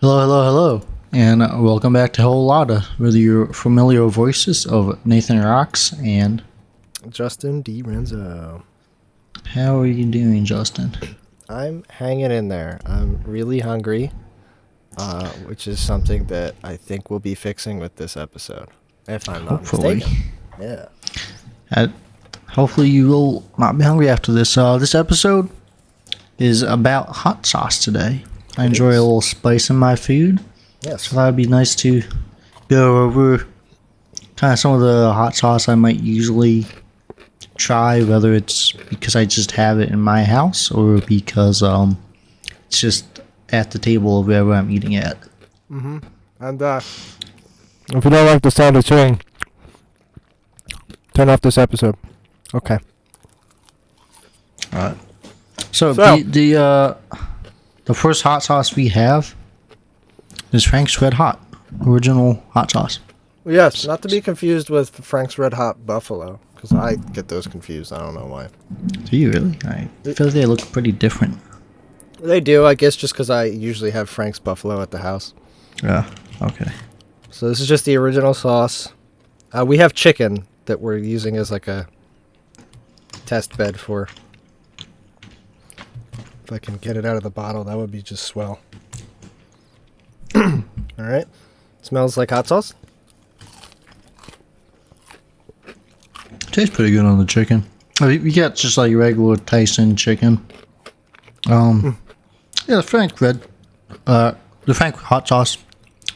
Hello, hello, hello, and welcome back to Whole Lotta with your familiar voices of Nathan Rocks. And Justin D. Renzo. how are you doing, Justin? I'm hanging in there. I'm really hungry, which is something that I think we'll be fixing with this episode, if I'm not Hopefully, mistaken. Yeah. hopefully you will not be hungry after this. This episode is about hot sauce today. I enjoy a little spice in my food, Yes. so that'd be nice to go over kind of some of the hot sauce I might usually try, whether it's because I just have it in my house or because it's just at the table of wherever I'm eating at. And if you don't like the sound of chewing, turn off this episode. Okay. Alright. So So- the first hot sauce we have is Frank's Red Hot original hot sauce. Yes, not to be confused with Frank's Red Hot Buffalo, because I get those confused. I don't know why. Do you really? I feel like they look pretty different. They do, I guess, just because I usually have Frank's Buffalo at the house. Yeah. Okay. So this is just the original sauce. We have chicken that we're using as like a test bed for. If I can get it out of the bottle, that would be just swell. All right. Smells like hot sauce. Tastes pretty good on the chicken. We got just like regular Tyson chicken. Yeah, the Frank hot sauce,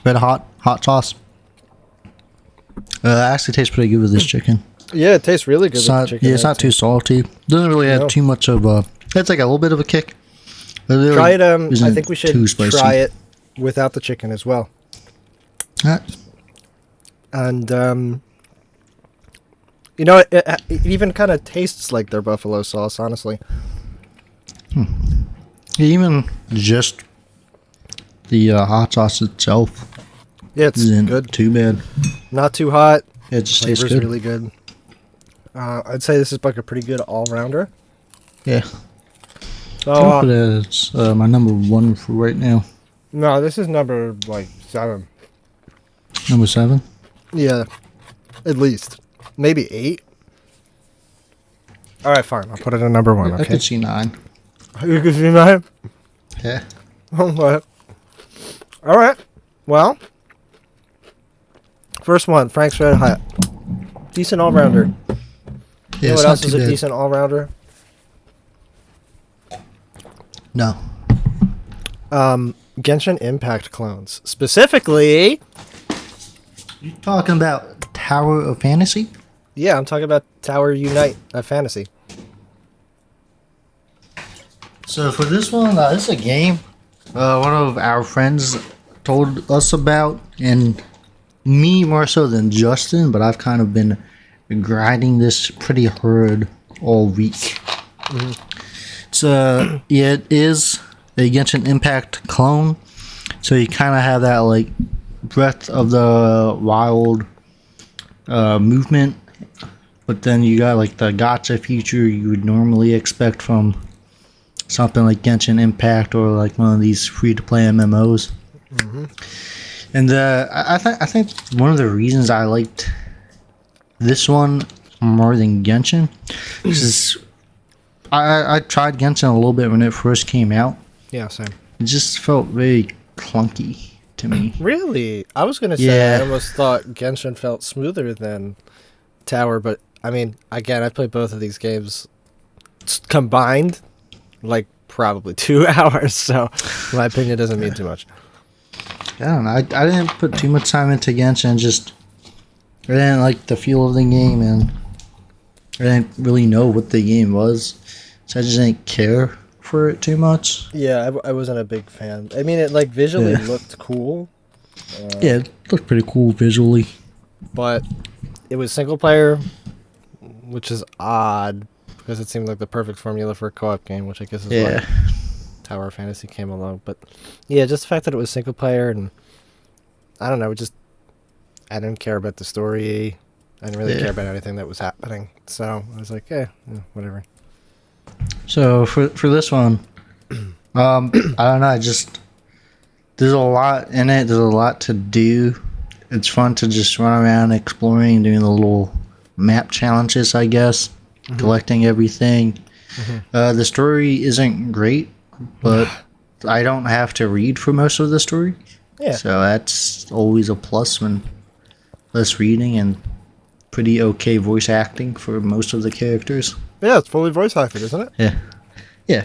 red hot sauce. Actually tastes pretty good with this chicken. Yeah, it tastes really good It's with not, the chicken. yeah, it's not too salty. Doesn't really add No. too much of a. It's like a little bit of a kick. But it Try it. I isn't think we should too spicy. try it without the chicken as well. Ah, And you know, it even kind of tastes like their buffalo sauce. Honestly. even just the hot sauce itself Yeah, it's isn't good. too bad. Not too hot. It just tastes Flavor's good. really good. I'd say this is like a pretty good all-rounder. Yeah. So, I'll put it as my number one for right now. no, this is number like 7. Number 7. Yeah, at least maybe 8. All right, fine. I'll put it at number 1. I Okay. could see 9. You can see that. Yeah. Okay. All right. Well, first one, Frank's Red Hot. Decent all-rounder. Yeah, You know it's what not else too is a bad. decent all-rounder? No. Genshin Impact clones. Specifically, You talking about Tower of Fantasy? yeah, I'm talking about Tower Unite Fantasy. So for this one, this is a game one of our friends told us about, and me more so than Justin, but I've kind of been grinding this pretty hard all week. It's yeah, it is a Genshin Impact clone, so you kind of have that like Breath of the Wild movement, but then you got like the gacha feature you would normally expect from something like Genshin Impact or like one of these free-to-play MMOs. And I think one of the reasons I liked this one more than Genshin is I tried Genshin a little bit when it first came out. Yeah, same. It just felt very clunky to me. Really? I was gonna say Yeah. I almost thought Genshin felt smoother than Tower, but I mean, again, I played both of these games combined, like probably 2 hours. So, my opinion doesn't mean too much. I don't know. I didn't put too much time into Genshin. Just I didn't like the feel of the game, and I didn't really know what the game was, so I just didn't care for it too much. Yeah, I wasn't a big fan. I mean, it like visually Yeah. looked cool, Yeah, it looked pretty cool visually. but it was single player, which is odd because it seemed like the perfect formula for a co-op game, which I guess is Yeah. why Tower of Fantasy came along. But yeah, just the fact that it was single player, and I don't know, it just I didn't care about the story. I didn't really Yeah. care about anything that was happening. So I was like, yeah, whatever. So for this one, I don't know. I just there's a lot in it. There's a lot to do. It's fun to just run around exploring, doing the little map challenges, I guess, collecting everything. The story isn't great, but I don't have to read for most of the story. Yeah. So that's always a plus when less reading and pretty okay voice acting for most of the characters. Yeah, it's fully voice acted, isn't it? Yeah. Yeah.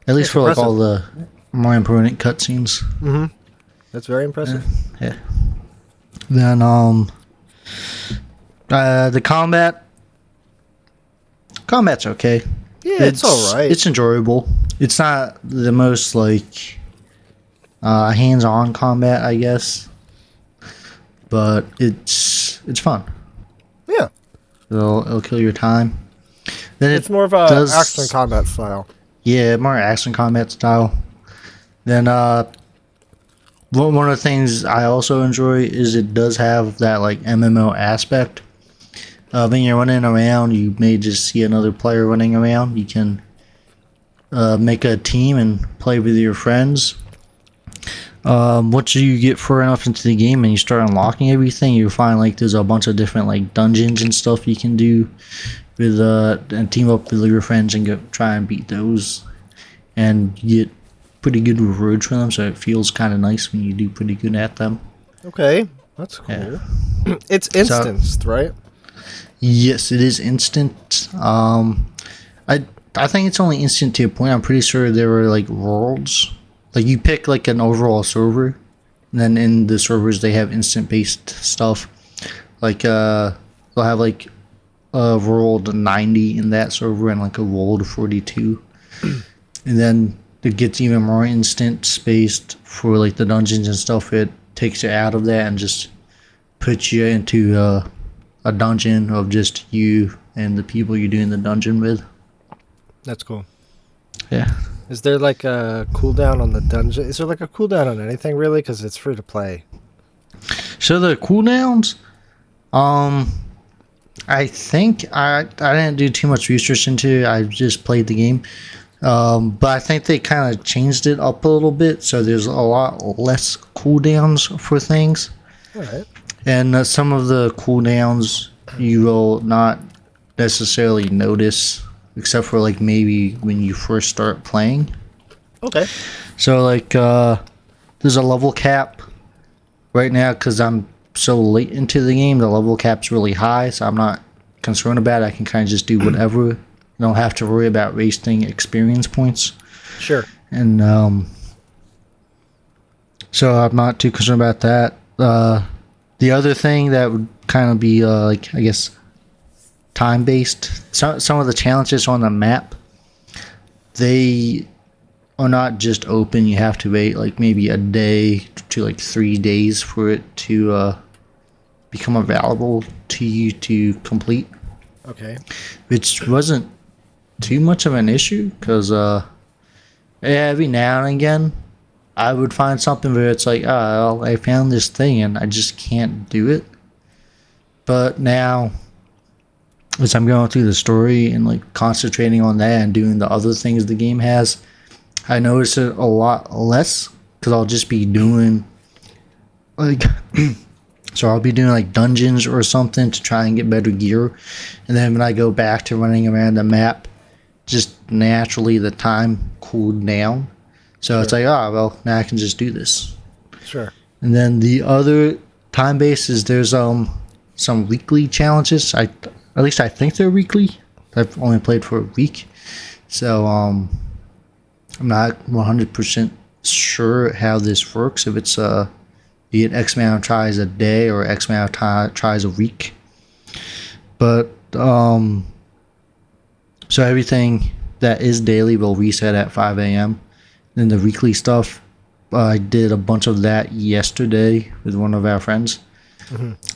At least That's for like impressive. all the more important cutscenes. That's very impressive. Yeah. Then the combat's okay. Yeah, it's all right. It's enjoyable. It's not the most like hands-on combat, I guess, but it's fun. Yeah, It'll kill your time. Then it's more of a action combat style. Yeah, more action combat style. Then one of the things I also enjoy is it does have that like MMO aspect. When you're running around, you may just see another player running around. You can make a team and play with your friends. Once you get far enough into the game and you start unlocking everything, you find like there's a bunch of different like dungeons and stuff you can do with and team up with your friends and go try and beat those, and you get pretty good rewards for them. So it feels kind of nice when you do pretty good at them. Okay, that's cool. Yeah. It's instanced, right? Yes, it is instant. I think it's only instant to a point. I'm pretty sure there were like worlds. Like you pick like an overall server, and then in the servers they have instant based stuff. Like they'll have like a world 90 in that server and like a world 42, and then it gets even more instant spaced for like the dungeons and stuff. It takes you out of that and just puts you into a dungeon of just you and the people you're doing the dungeon with. That's cool. Yeah. Is there like a cooldown on the dungeon? Is there like a cooldown on anything really? Because it's free to play. So the cooldowns, I think I didn't do too much research into it. I just played the game. But I think they kind of changed it up a little bit, so there's a lot less cooldowns for things. All right. And some of the cooldowns you will not necessarily notice, except for like maybe when you first start playing. Okay. So like there's a level cap right now because I'm so late into the game. The level cap's really high, so I'm not concerned about it. I can kind of just do whatever. I don't have to worry about wasting experience points. Sure. And so I'm not too concerned about that. The other thing that would kind of be like, I guess, time based. Some of the challenges on the map, they are not just open. You have to wait like maybe a day to like 3 days for it to become available to you to complete, Okay. which wasn't too much of an issue because every now and again I would find something where it's like, oh, well, I found this thing and I just can't do it. But now, as I'm going through the story and like concentrating on that and doing the other things the game has, I notice it a lot less because I'll just be doing like so I'll be doing like dungeons or something to try and get better gear, and then when I go back to running around the map, just naturally the time cooled down. So it's like, oh well, now I can just do this. Sure. And then the other time base is there's some weekly challenges. At least I think they're weekly. I've only played for a week, so I'm not 100% sure how this works. If it's you get X amount of tries a day or X amount of tries a week, but so everything that is daily will reset at 5 a.m. Then the weekly stuff, I did a bunch of that yesterday with one of our friends.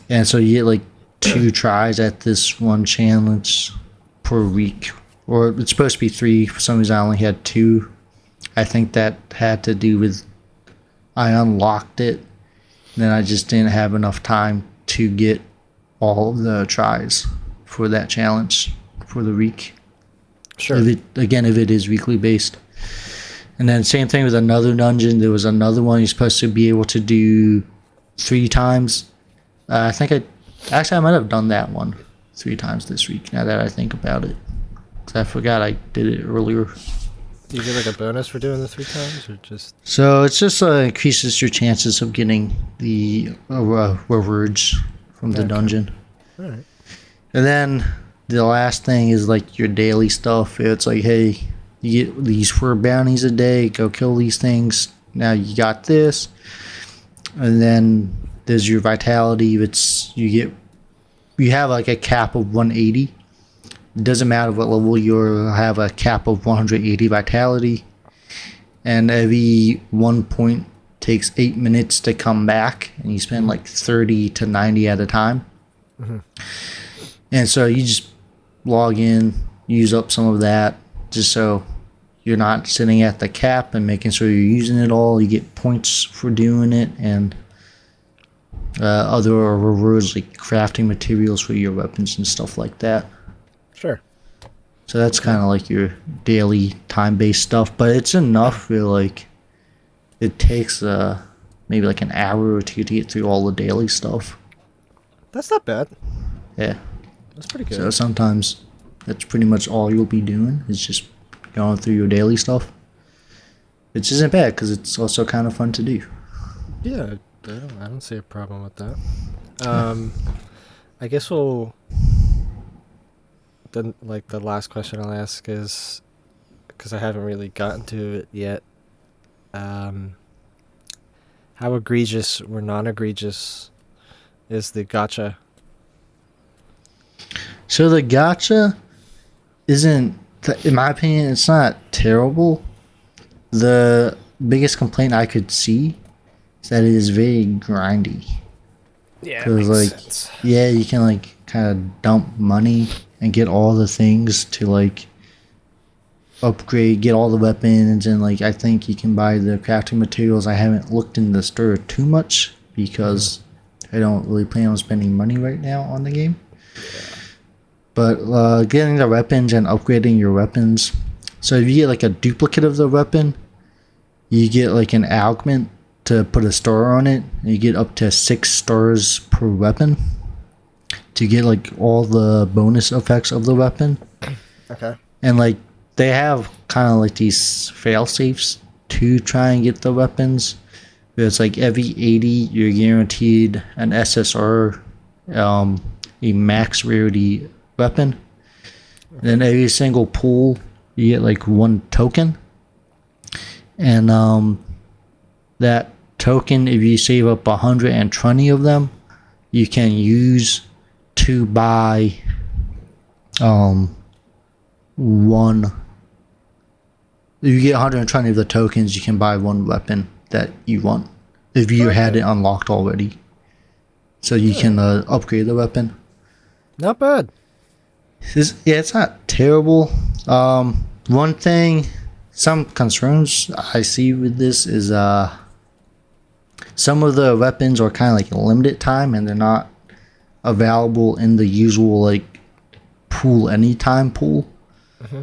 And so you get like 2 tries at this one challenge per week. Or it's supposed to be 3. For some reason I only had 2. I think that had to do with I unlocked it. Then I just didn't have enough time to get all of the tries for that challenge for the week. Sure. If it is weekly based. And then same thing with another dungeon. There was another one you're supposed to be able to do 3 times. I think I might have done that one 3 times this week. Now that I think about it, 'cause I forgot I did it earlier. Do you get like a bonus for doing the 3 times, or just? So it's just increases your chances of getting the rewards from the Okay. dungeon. All right. And then the last thing is like your daily stuff. It's like, hey, you get these 4 bounties a day. Go kill these things. Now you got this. And then there's your vitality. You have like a cap of 180. It doesn't matter what level you'll have a cap of 180 vitality. And every 1 point takes 8 minutes to come back. And you spend like 30 to 90 at a time. And so you just log in, use up some of that, just so you're not sitting at the cap, and making sure you're using it all. You get points for doing it, and other rewards like crafting materials for your weapons and stuff like that. Sure. So that's kind of like your daily time-based stuff, but it's enough for like it takes maybe like an hour or two to get through all the daily stuff. That's not bad. Yeah. That's pretty good. So sometimes that's pretty much all you'll be doing is just going through your daily stuff, which isn't bad because it's also kind of fun to do. Yeah, I don't see a problem with that. I guess then like the last question I'll ask is, because I haven't really gotten to it yet. How egregious or non-egregious is the gacha? So the gacha isn't, in my opinion, it's not terrible. The biggest complaint I could see is that it is very grindy. Yeah, Because like, yeah, you can like kind of dump money and get all the things to like upgrade, get all the weapons, and like I think you can buy the crafting materials. I haven't looked in the store too much because I don't really plan on spending money right now on the game. But getting the weapons and upgrading your weapons. So if you get like a duplicate of the weapon, you get like an augment to put a star on it. And you get up to 6 stars per weapon to get like all the bonus effects of the weapon. Okay. And like they have kind of like these fail safes to try and get the weapons. It's like every 80 you're guaranteed an SSR, a max rarity weapon. And then every single pull you get like 1 token. And that token, if you save up 120 of them, you can use to buy one. If you get 120 of the tokens, you can buy 1 weapon that you want if you had it unlocked already. So you can upgrade the weapon. Not bad. It's not terrible. One thing, some concerns I see with this is some of the weapons are kind of like limited time and they're not available in the usual like pool anytime pool.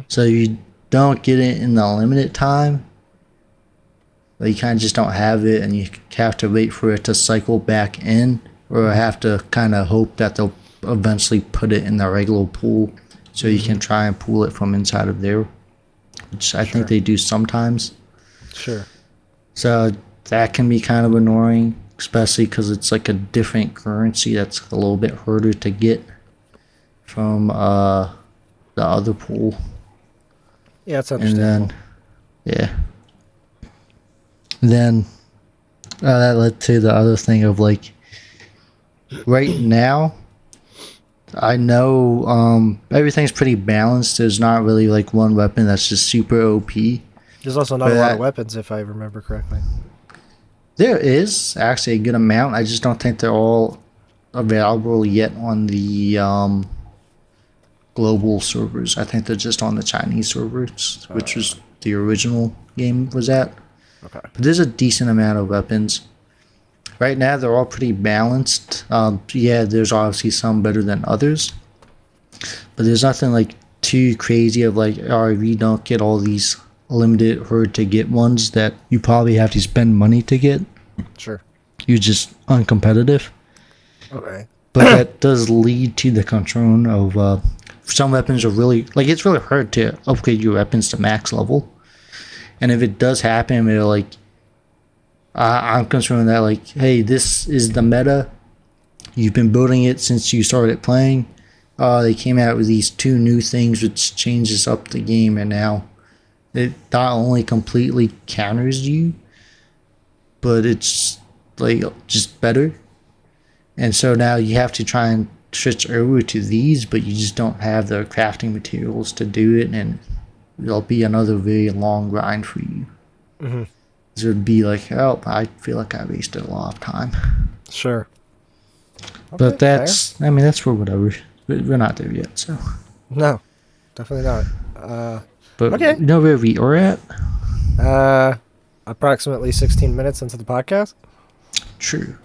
So you don't get it in the limited time. But you kind of just don't have it, and you have to wait for it to cycle back in, or have to kind of hope that they'll eventually put it in the regular pool so you can try and pull it from inside of there, which I think they do sometimes. Sure. So that can be kind of annoying, especially because it's like a different currency that's a little bit harder to get from the other pool. Yeah, it's And understandable. then that led to the other thing of like, right now I know everything's pretty balanced. There's not really like one weapon that's just super OP. There's also not a but lot of weapons, if I remember correctly. There is actually a good amount. I just don't think they're all available yet on the global servers. I think they're just on the Chinese servers, which was the original game was at. Okay. But there's a decent amount of weapons. Right now, they're all pretty balanced. Yeah, there's obviously some better than others. But there's nothing like too crazy of like, oh, if you don't get all these limited herd to get ones that you probably have to spend money to get. Sure. You're just uncompetitive. Okay. But that does lead to the concern of some weapons are really like it's really hard to upgrade your weapons to max level. And if it does happen, it'll like I'm concerned that like, hey, this is the meta. You've been building it since you started playing. They came out with these two new things which changes up the game, and now it not only completely counters you, but it's like just better. And so now you have to try and switch over to these, but you just don't have the crafting materials to do it, and it'll be another very long grind for you. Mm-hmm. So it'd be like, oh, I feel like I wasted a lot of time. Sure. But Okay, that's, I mean, that's for whatever. We're not there yet, so. No, definitely not. But Okay. you know where we are at? Approximately 16 minutes into the podcast. True.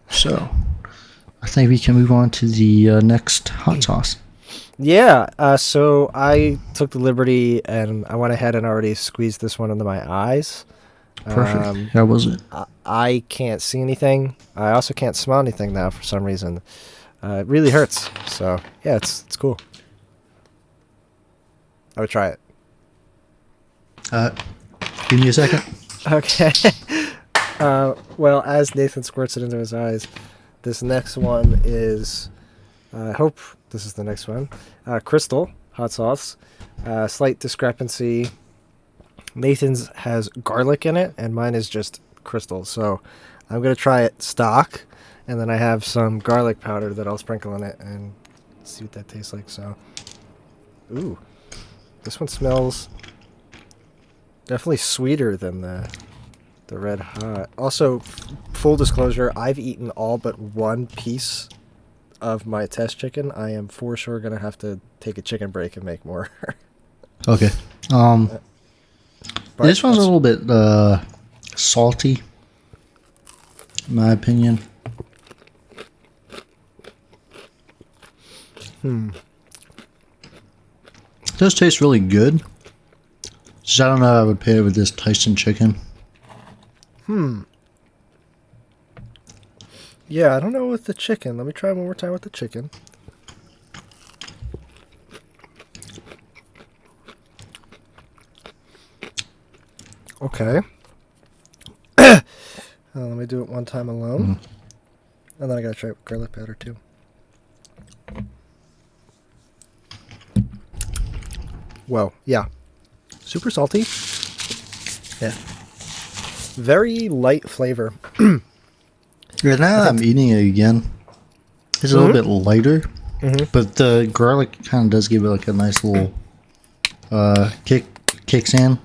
So, I think we can move on to the next hot sauce. Yeah, so I took the liberty and I went ahead and already squeezed this one into my eyes. Perfect. How was it? I can't see anything. I also can't smell anything now for some reason. It really hurts. So, yeah, it's cool. I would try it. Give me a second. Okay. Well, as Nathan squirts it into his eyes, this next one is, I hope this is the next one, Crystal hot sauce. Slight discrepancy. Nathan's has garlic in it, and mine is just Crystal. So I'm going to try it stock, and then I have some garlic powder that I'll sprinkle in it and see what that tastes like. So, ooh, this one smells definitely sweeter than the Red Hot. Also, full disclosure, I've eaten all but one piece of my test chicken. I am for sure going to have to take a chicken break and make more. Okay. But This one's a that's- little bit salty, in my opinion. It does taste really good. Just I don't know how I would pair it with this Tyson chicken. Yeah, I don't know with the chicken. Let me try one more time with the chicken. Okay. Let me do it one time alone. And then I gotta try it with garlic powder too. Whoa, yeah. Super salty. Yeah. Very light flavor. Yeah, now that I'm eating it again, it's a little bit lighter, but the garlic kind of does give it like a nice little kicks in.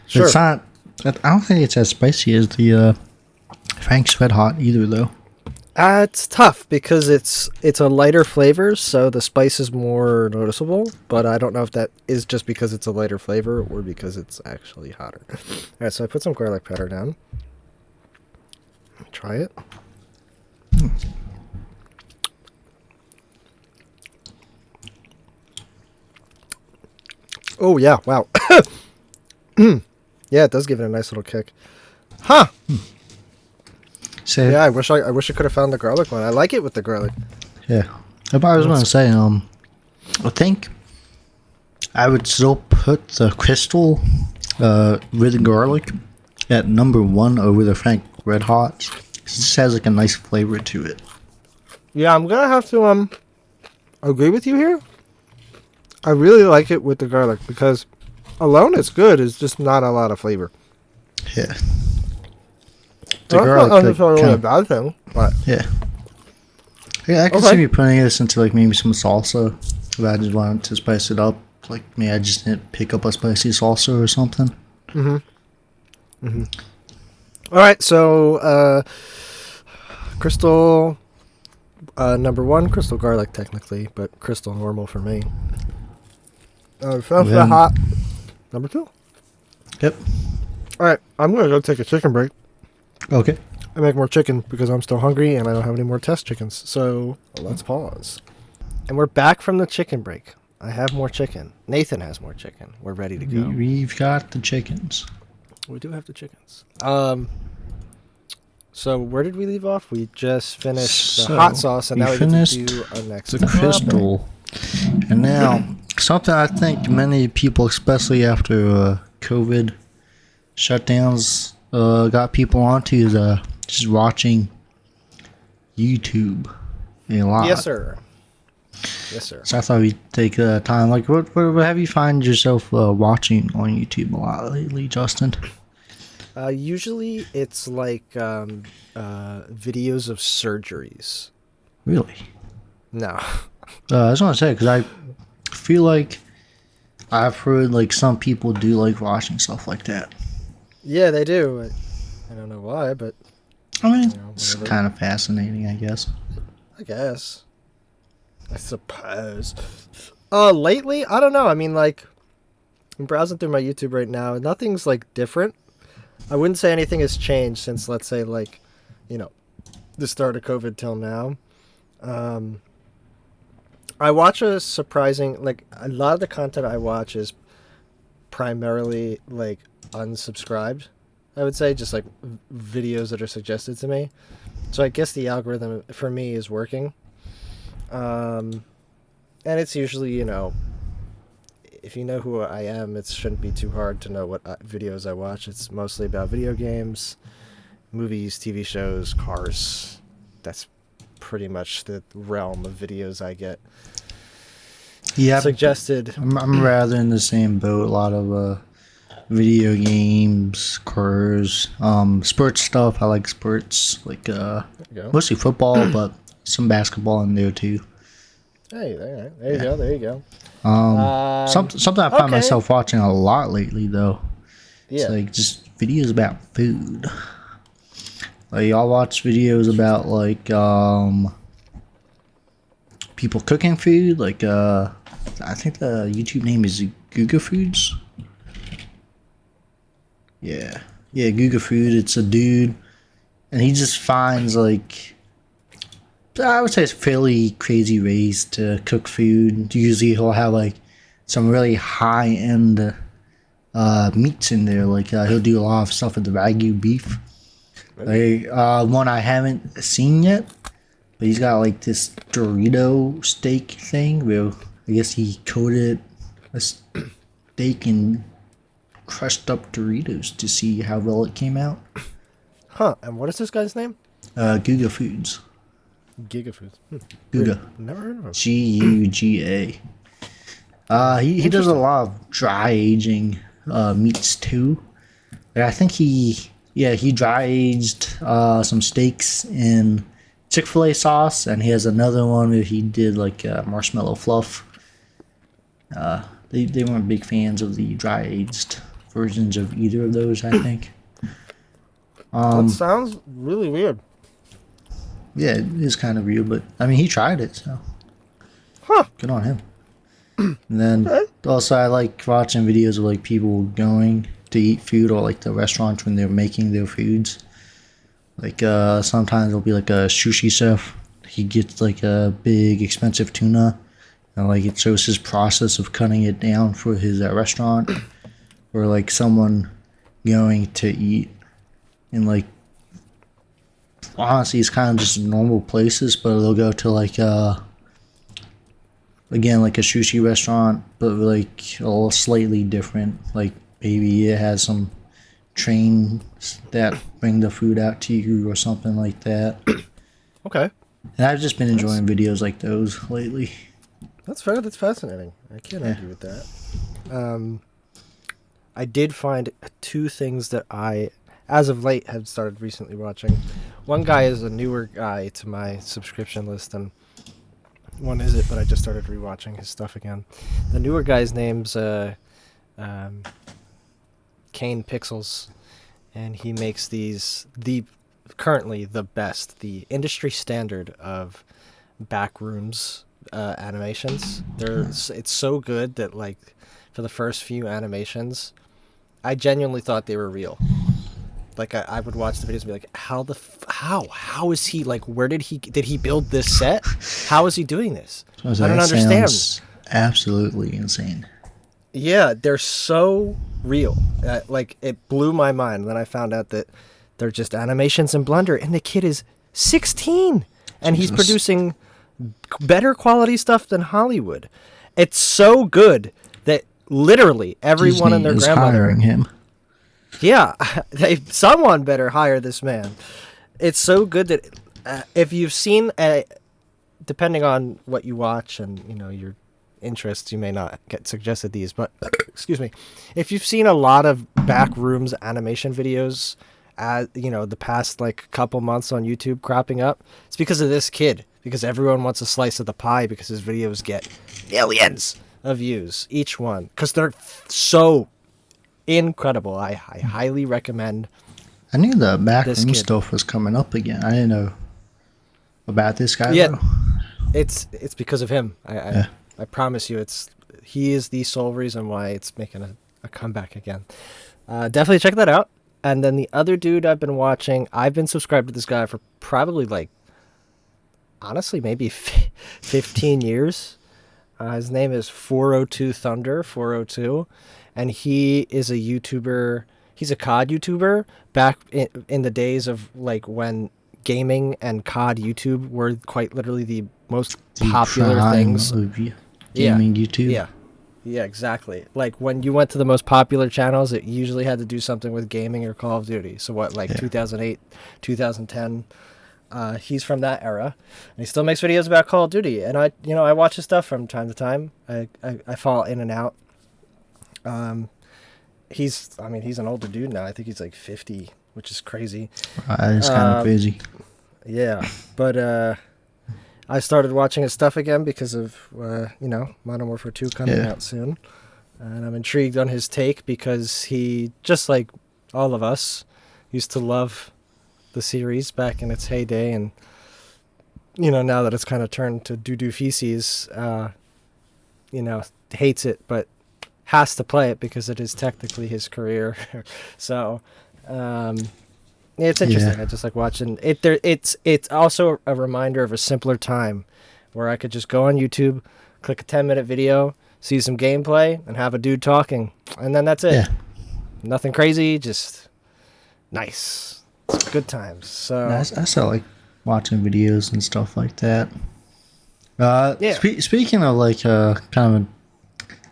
Sure. It's not. I don't think it's as spicy as the Frank's Red Hot either, though. It's tough because it's a lighter flavor, so the spice is more noticeable. But I don't know if that is just because it's a lighter flavor or because it's actually hotter. All right, so I put some garlic powder down. Let me try it. Oh yeah! Wow. Yeah, it does give it a nice little kick. Huh? So, Yeah, I wish I could have found the garlic one. I like it with the garlic. yeah. I was going to say, I think I would still put the Crystal with garlic at number 1 over the Frank Red Hot. It just has like a nice flavor to it. Yeah, I'm gonna have to agree with you here. I really like it with the garlic because alone it's good. It's just not a lot of flavor. Yeah. The That's garlic, not like, necessarily a kinda- bad thing, but Yeah. Yeah, I can Okay. see me putting this into like maybe some salsa if I just wanted to spice it up. Like maybe I just didn't pick up a spicy salsa or something. all right. So, Crystal, number 1, Crystal garlic technically, but Crystal normal for me. Frank's Yeah. Red Hot, number 2. Yep. All right, I'm gonna go take a chicken break Okay. and make more chicken because I'm still hungry and I don't have any more test chickens. So let's pause. And we're back from the chicken break. I have more chicken. Nathan has more chicken. We're ready to We, go. we've got the chickens. We do have the chickens. So where did we leave off? We just finished the So, hot sauce, and we now we get to finished do our next The topic. crystal. And now, something I think many people, especially after COVID shutdowns, got people onto is just watching YouTube a lot. Yes, sir. Yes, sir. So I thought we'd take time. Like, what have you find yourself watching on YouTube a lot lately, Justin? Usually it's like videos of surgeries. Really? No. I just want to say, because I feel like I've heard like some people do like watching stuff like that. Yeah, they do. I don't know why, but I mean, know, it's whatever. kind of fascinating, I guess. I guess. I suppose. Lately, I don't know. I mean, like, I'm browsing through my YouTube right now, and nothing's like different. I wouldn't say anything has changed since, let's say, like, the start of COVID till now. I watch a surprising, like, a lot of the content I watch is primarily, like, unsubscribed, I would say, just, like, videos that are suggested to me. So I guess the algorithm, for me, is working. And it's usually, if you know who I am, it shouldn't be too hard to know what videos I watch. It's mostly about video games, movies, TV shows, cars. That's pretty much the realm of videos I get Yeah, suggested. I'm rather in the same boat. A lot of video games, cars, sports stuff. I like sports, like There you go. mostly football, but some basketball in there too. Hey, there you go. There you go. Something I find okay. myself watching a lot lately, though. Yeah. It's like just videos about food. Like y'all watch videos about like people cooking food. Like I think the YouTube name is Guga Foods. Yeah, Guga Food. It's a dude, and he just finds like I would say it's fairly crazy ways to cook food. Usually he'll have like some really high end meats in there. Like he'll do a lot of stuff with the Wagyu beef. Like one I haven't seen yet, but he's got like this Dorito steak thing where I guess he coated a steak in crushed up Doritos to see how well it came out. Huh. And what is this guy's name? Guga Foods. Gigafoods. Guga. Never heard of him. Guga. He does a lot of dry aging meats too. Like, I think he dry aged some steaks in Chick-fil-A sauce, and he has another one where he did like marshmallow fluff. They weren't big fans of the dry aged versions of either of those, I think. That sounds really weird. Yeah, it is kind of weird, but I mean, he tried it, so Huh. good on him. And then also, I like watching videos of like people going to eat food or like the restaurants when they're making their foods. Like sometimes it'll be like a sushi chef. He gets like a big expensive tuna, and like it shows his process of cutting it down for his restaurant, or like someone going to eat in like honestly it's kind of just normal places, but they'll go to like again like a sushi restaurant, but like a little slightly different. Like maybe it has some trains that bring the food out to you or something like that. Okay. And I've just been enjoying videos like those lately. That's fair. That's fascinating. I can't argue with that. I did find two things that I, as of late, have started recently watching. One guy is a newer guy to my subscription list, and one isn't, but I just started rewatching his stuff again. The newer guy's name's Kane Pixels, and he makes currently the best, the industry standard of backrooms animations. It's so good that like for the first few animations, I genuinely thought they were real. Like I would watch the videos and be like, how is he like? Where did he build this set? How is he doing this? So I don't that understand. sounds absolutely insane. Yeah, they're so real. Like, it blew my mind when I found out that they're just animations in Blender, and the kid is 16, and he's Jesus. producing better quality stuff than Hollywood. It's so good that literally everyone Disney and their is grandmother. hiring him. Yeah, someone better hire this man. It's so good that if you've seen, depending on what you watch and your interests, you may not get suggested these, but excuse me, if you've seen a lot of backrooms animation videos, the past like couple months on YouTube cropping up, it's because of this kid. Because everyone wants a slice of the pie because his videos get millions of views each one because they're so incredible. I highly recommend. I knew the This backroom kid. stuff was coming up again. I didn't know about this guy. Yeah. though. It's because of him. I promise you, he is the sole reason why it's making a comeback again. Definitely check that out. And then the other dude I've been watching, I've been subscribed to this guy for probably like, honestly, maybe 15 years. His name is 402 Thunder 402, and he is a YouTuber. He's a COD YouTuber back in the days of like when gaming and COD YouTube were quite literally the most The popular prime things. of Yeah. gaming YouTube. Yeah, exactly. Like when you went to the most popular channels, it usually had to do something with gaming or Call of Duty. So what, like Yeah. 2008, 2010. He's from that era, and he still makes videos about Call of Duty. And I watch his stuff from time to time. I fall in and out. He's an older dude now. I think he's like 50, which is crazy. It's kind of crazy. Yeah, but I started watching his stuff again because of Modern Warfare 2 coming Yeah. out soon, and I'm intrigued on his take because he, just like all of us, used to love the series back in its heyday, and now that it's kind of turned to doo-doo feces, hates it but has to play it because it is technically his career. So it's interesting. Yeah. I just like watching it. It's also a reminder of a simpler time where I could just go on YouTube, click a 10-minute video, see some gameplay, and have a dude talking, and then that's it. Yeah. Nothing crazy, just nice. It's good times. So I still like watching videos and stuff like that. Yeah. Speaking of like kind of,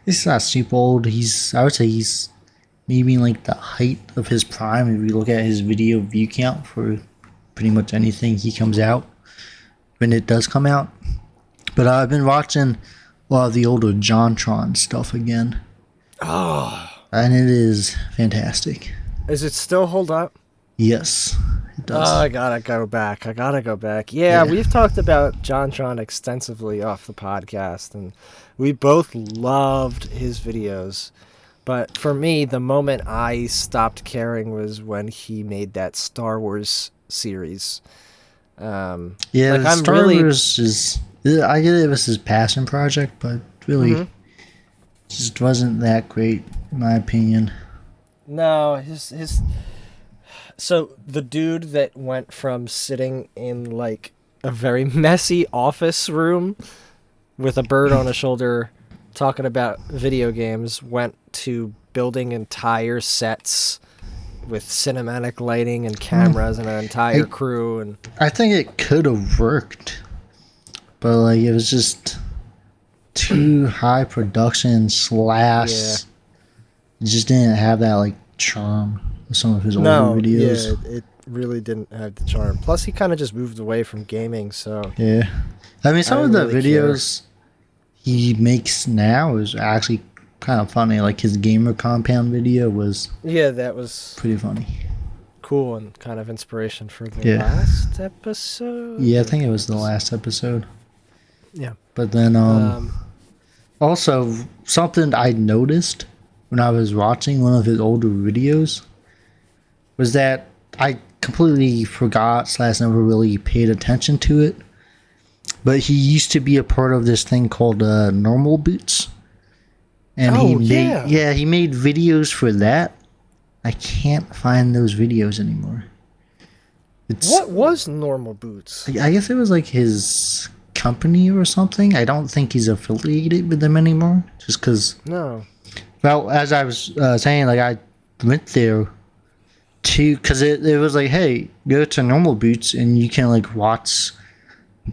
he's not super old. I would say he's maybe like the height of his prime if you look at his video view count for pretty much anything he comes out when it does come out. But I've been watching a lot of the older JonTron stuff again. Oh, And it is fantastic. is it still hold up? Yes, it does. Oh, I gotta go back. Yeah, Yeah. we've talked about JonTron extensively off the podcast, and we both loved his videos. But for me, the moment I stopped caring was when he made that Star Wars series. Yeah, Like, I'm Star really- Wars is. I get it was his passion project, but really, Mhm. just wasn't that great in my opinion. No, his. So the dude that went from sitting in like a very messy office room with a bird on his shoulder talking about video games went to building entire sets with cinematic lighting and cameras and an entire I- crew, and I think it could have worked, but like it was just too high production slash. Yeah. It just didn't have that like charm of some of his older videos. yeah, it really didn't have the charm. Plus, he kind of just moved away from gaming, so Yeah. I mean, some I of the really care. videos he makes now is actually kind of funny. Like his gamer compound video was yeah, that was pretty funny. cool and kind of inspiration for the Yeah. last episode. Yeah, I think it was the last episode. Yeah. But then, also something I noticed when I was watching one of his older videos was that I completely forgot slash never really paid attention to it. But he used to be a part of this thing called Normal Boots, and Oh, yeah. he made videos for that. I can't find those videos anymore. It's What was Normal Boots? I guess it was like his company or something. I don't think he's affiliated with them anymore. Just because, No. well, as I was saying, like I went there to, because it was like, hey, go to Normal Boots and you can like watch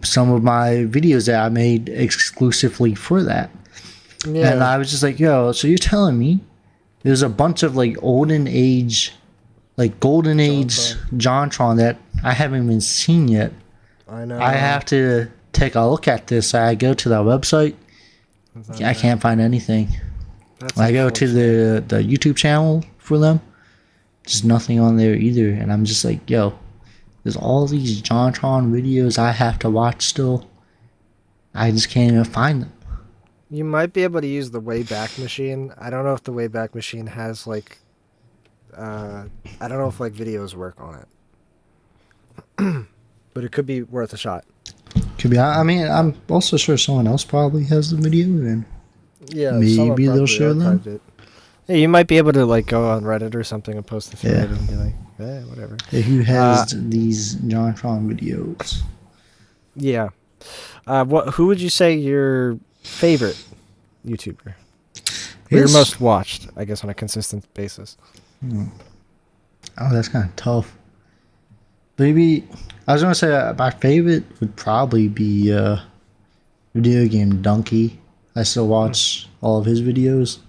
some of my videos that I made exclusively for that. Yeah. And I was just like, yo, so you're telling me there's a bunch of like golden age JonTron that I haven't even seen yet. I know. I have to take a look at this. I go to the website. I can't find anything. That's I go to the YouTube channel for them. There's nothing on there either. And I'm just like, yo, there's all these JonTron videos I have to watch still. I just can't even find them. You might be able to use the Wayback Machine. I don't know if the Wayback Machine has like, I don't know if like videos work on it, but it could be worth a shot. Could be. I mean, I'm also sure someone else probably has the video, and Yeah, maybe someone they'll probably share them. archived it. Yeah, you might be able to like go on Reddit or something and post the thread Yeah. and be like, whatever. Hey, who has these JonTron videos? Yeah. Who would you say your favorite YouTuber? Or your Yes. most watched, I guess, on a consistent basis. Oh, that's kind of tough. Maybe I was gonna say my favorite would probably be Video Game Donkey. I still watch all of his videos.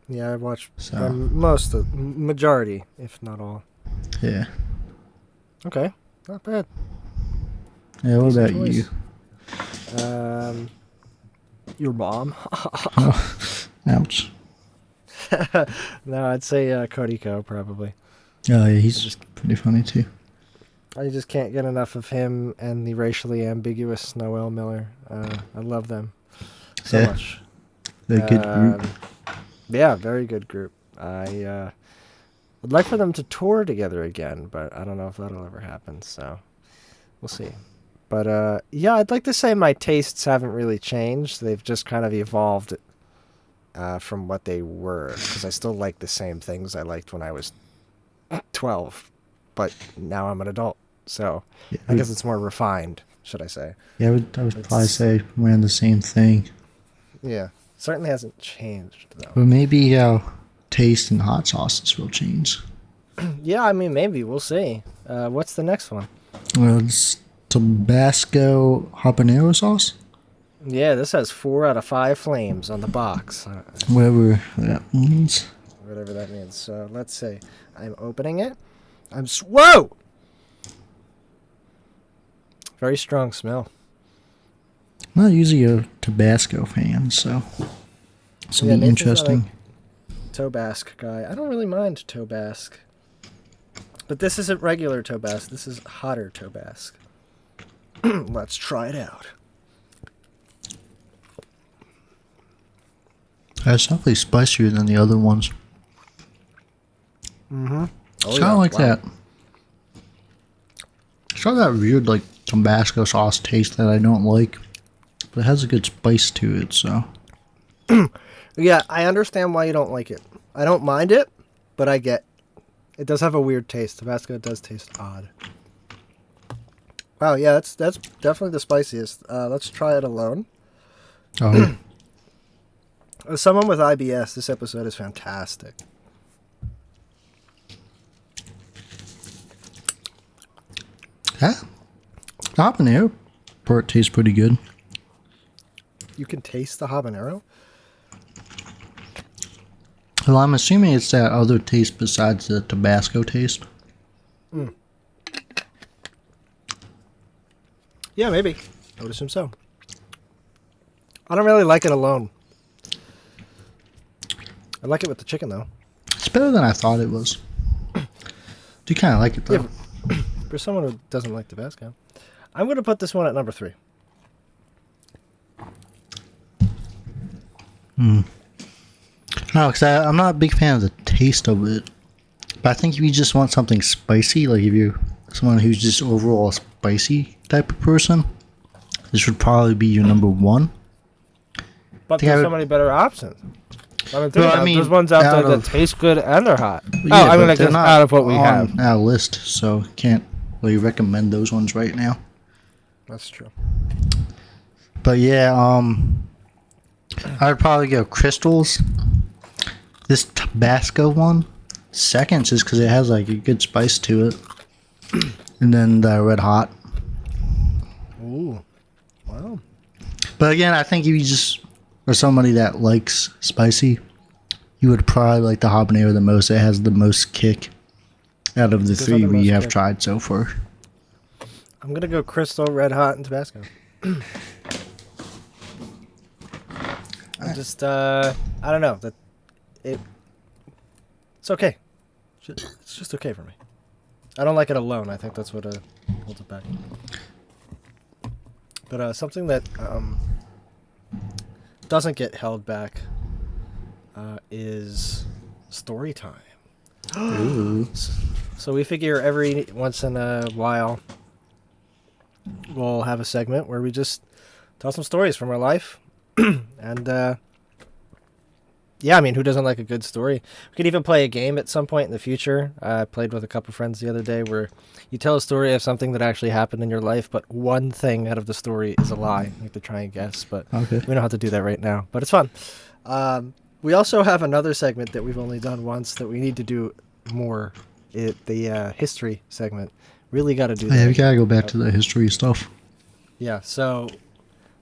Yeah, I watch So. majority, if not all. Yeah. Okay, not bad. Yeah. What Decent about you? choice. Your mom? Ouch. No, I'd say Cody Co probably. Oh yeah, he's Just- pretty funny too. I just can't get enough of him and the racially ambiguous Noel Miller. I love them so Yeah. much. They're a good group. Yeah, very good group. I would like for them to tour together again, but I don't know if that'll ever happen, so we'll see. But yeah, I'd like to say my tastes haven't really changed. They've just kind of evolved from what they were, because I still like the same things I liked when I was 12, but now I'm an adult, so Yeah, I guess it's more refined, should I say. yeah, I would probably say we're the same thing. Yeah, certainly hasn't changed, though. But maybe our taste in hot sauces will change. Yeah, I mean, maybe. We'll see. What's the next one? Well, it's Tabasco habanero sauce. Yeah, this has 4 out of 5 flames on the box. Whatever that means. Whatever that means. So let's see. I'm opening it. Whoa! Very strong smell. I'm not usually a Tabasco fan, so this will Yeah, be Nathan's not interesting. Tobasque guy. I don't really mind Tobasque. But this isn't regular Tobasque. This is hotter Tobasque. Let's try it out. It's definitely spicier than the other ones. Mm-hmm. It's kind of like that. It's got that weird, like, Tabasco sauce taste that I don't like. But it has a good spice to it, so. Yeah, I understand why you don't like it. I don't mind it, but I get it does have a weird taste. Tabasco does taste odd. Wow, yeah, that's definitely the spiciest. Let's try it alone. Oh, As someone with IBS, this episode is fantastic. yeah. Habanero part tastes pretty good. You can taste the habanero? Well, I'm assuming it's that other taste besides the Tabasco taste. Yeah, maybe. I would assume so. I don't really like it alone. I like it with the chicken, though. It's better than I thought it was. Do kind of like it, though. Yeah, for someone who doesn't like Tabasco. I'm going to put this one at number 3. No, because I'm not a big fan of the taste of it. But I think if you just want something spicy, like if you're someone who's just overall a spicy type of person, this would probably be your number 1. But think I there's so would- many better options. I mean, Well, I mean, there's ones out there out that of- taste good and they're hot. Yeah, I mean, but like they're just not out of what we on have. our list, so can't really recommend those ones right now. That's true. But yeah, I'd probably go crystals. This Tabasco one, second, just because it has like a good spice to it, and then the red hot. Ooh, wow. But again, I think if you just are somebody that likes spicy, you would probably like the habanero the most. It has the most kick out of the Does have three the we most have kick. tried so far. I'm gonna go Crystal, Red Hot, and Tabasco. I just, I don't know that it's okay. It's just okay for me. I don't like it alone. I think that's what holds it back. But something that doesn't get held back is story time. Ooh. So we figure every once in a while we'll have a segment where we just tell some stories from our life. And yeah, I mean, who doesn't like a good story? We could even play a game at some point in the future. I played with a couple friends the other day where you tell a story of something that actually happened in your life, but one thing out of the story is a lie. You have to try and guess, but Okay. we don't have to do that right now. But it's fun. We also have another segment that we've only done once that we need to do more. The history segment. Really got to do that. Yeah, we gotta go back to the history stuff. Yeah, so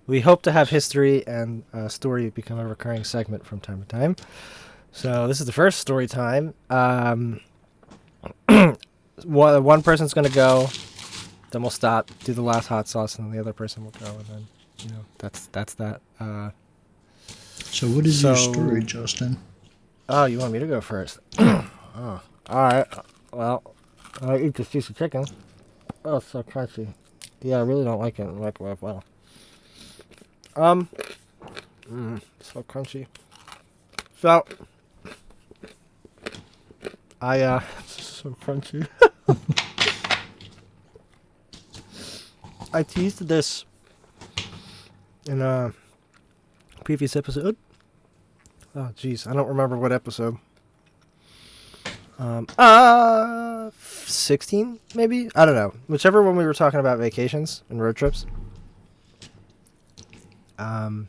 we hope to have history and story become a recurring segment from time to time. So this is the first story time. One person's going to go, then we'll stop, do the last hot sauce, and then the other person will go, and then, that's that. So what is your So- story, Justin? Oh, you want me to go first? Oh, all right. Well, I eat this piece of chicken. Oh, it's so crunchy. Yeah, I really don't like it in the microwave well. So crunchy. So, so crunchy. I teased this in a previous episode. Oh, jeez, I don't remember what episode. 16 maybe? I don't know. Whichever one we were talking about vacations and road trips. In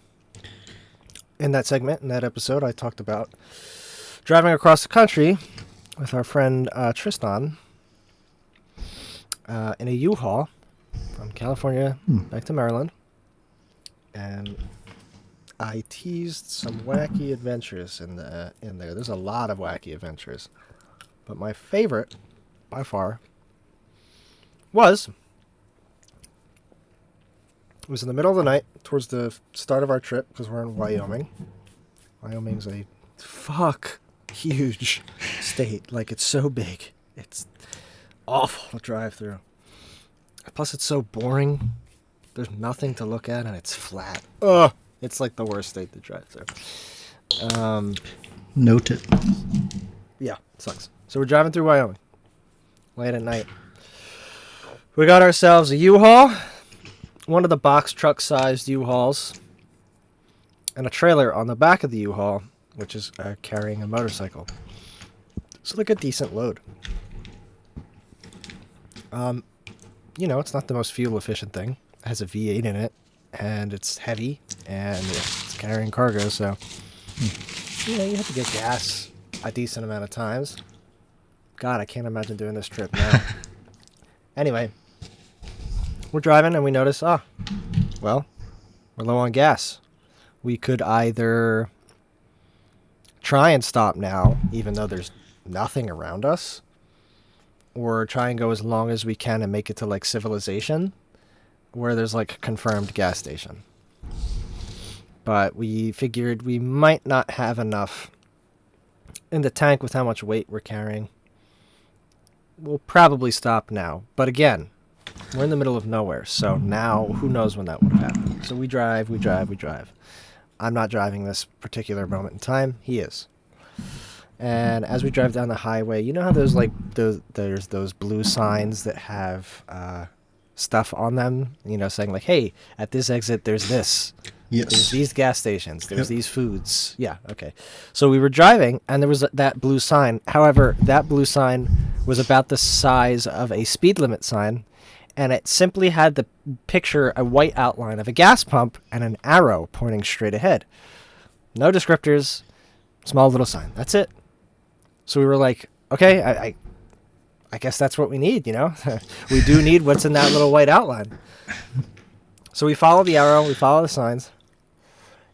that segment, in that episode, I talked about driving across the country with our friend Tristan in a U-Haul from California back to Maryland. And I teased some wacky adventures in there. There's a lot of wacky adventures. But my favorite, by far, was in the middle of the night, towards the start of our trip, because we're in Wyoming. Wyoming's a huge state. Like, it's so big. It's awful to drive through. Plus, it's so boring. There's nothing to look at, and it's flat. Ugh! It's like the worst state to drive through. Noted. Yeah, it sucks. So we're driving through Wyoming, late at night. We got ourselves a U-Haul, one of the box truck sized U-Hauls, and a trailer on the back of the U-Haul, which is carrying a motorcycle. So like a decent load. It's not the most fuel efficient thing. It has a V8 in it, and it's heavy, and it's carrying cargo, so you have to get gas a decent amount of times. God, I can't imagine doing this trip now. Anyway, we're driving and we notice, we're low on gas. We could either try and stop now, even though there's nothing around us, or try and go as long as we can and make it to like civilization, where there's like a confirmed gas station. But we figured we might not have enough in the tank with how much weight we're carrying. We'll probably stop now. But again, we're in the middle of nowhere, so now who knows when that would have happened. So we drive. I'm not driving this particular moment in time. He is. And as we drive down the highway, you know how there's those blue signs that have stuff on them, saying like, hey, at this exit there's this. There's Yes. these gas stations. There's Yep. these foods. Yeah, okay. So we were driving, and there was that blue sign. However, that blue sign was about the size of a speed limit sign, and it simply had the picture, a white outline of a gas pump and an arrow pointing straight ahead. No descriptors, small little sign. That's it. So we were like, okay, I guess that's what we need, you know? We do need what's in that little white outline. So we follow the arrow, we follow the signs,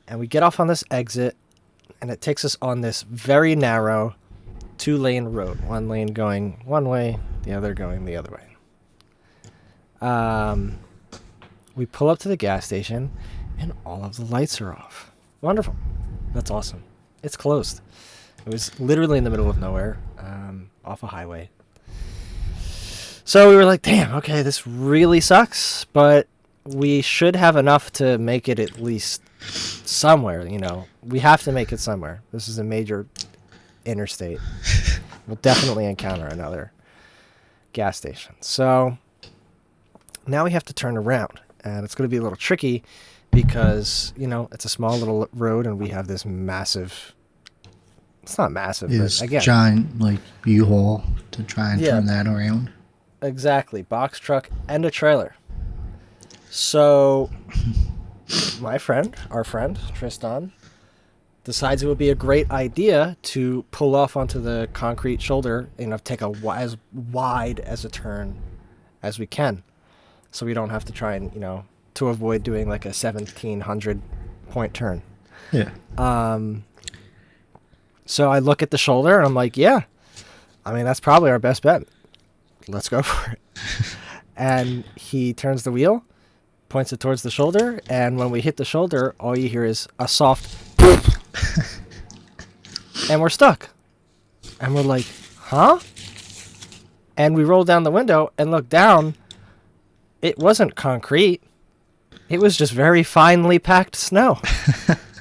and we get off on this exit, and it takes us on this very narrow 2-lane road. One lane going one way, the other going the other way. We pull up to the gas station, and all of the lights are off. Wonderful. That's awesome. It's closed. It was literally in the middle of nowhere, off a highway. So we were like, damn, okay, this really sucks, but we should have enough to make it at least somewhere, you know. We have to make it somewhere. This is a major interstate. We'll definitely encounter another gas station. So now we have to turn around, and it's going to be a little tricky because, you know, it's a small little road, and we have this massive... It's not massive, It's but again... giant, like, U-Haul to try and turn that around. Exactly. Box truck and a trailer. So our friend, Tristan, decides it would be a great idea to pull off onto the concrete shoulder and take as wide as a turn as we can. So we don't have to try and, you know, to avoid doing like a 1,700 point turn. Yeah. So I look at the shoulder and I'm like, yeah, I mean, that's probably our best bet. Let's go for it. And he turns the wheel, points it towards the shoulder, and when we hit the shoulder, all you hear is a soft and we're stuck. And we're like, huh? And we roll down the window and look down. It wasn't concrete. It was just very finely packed snow.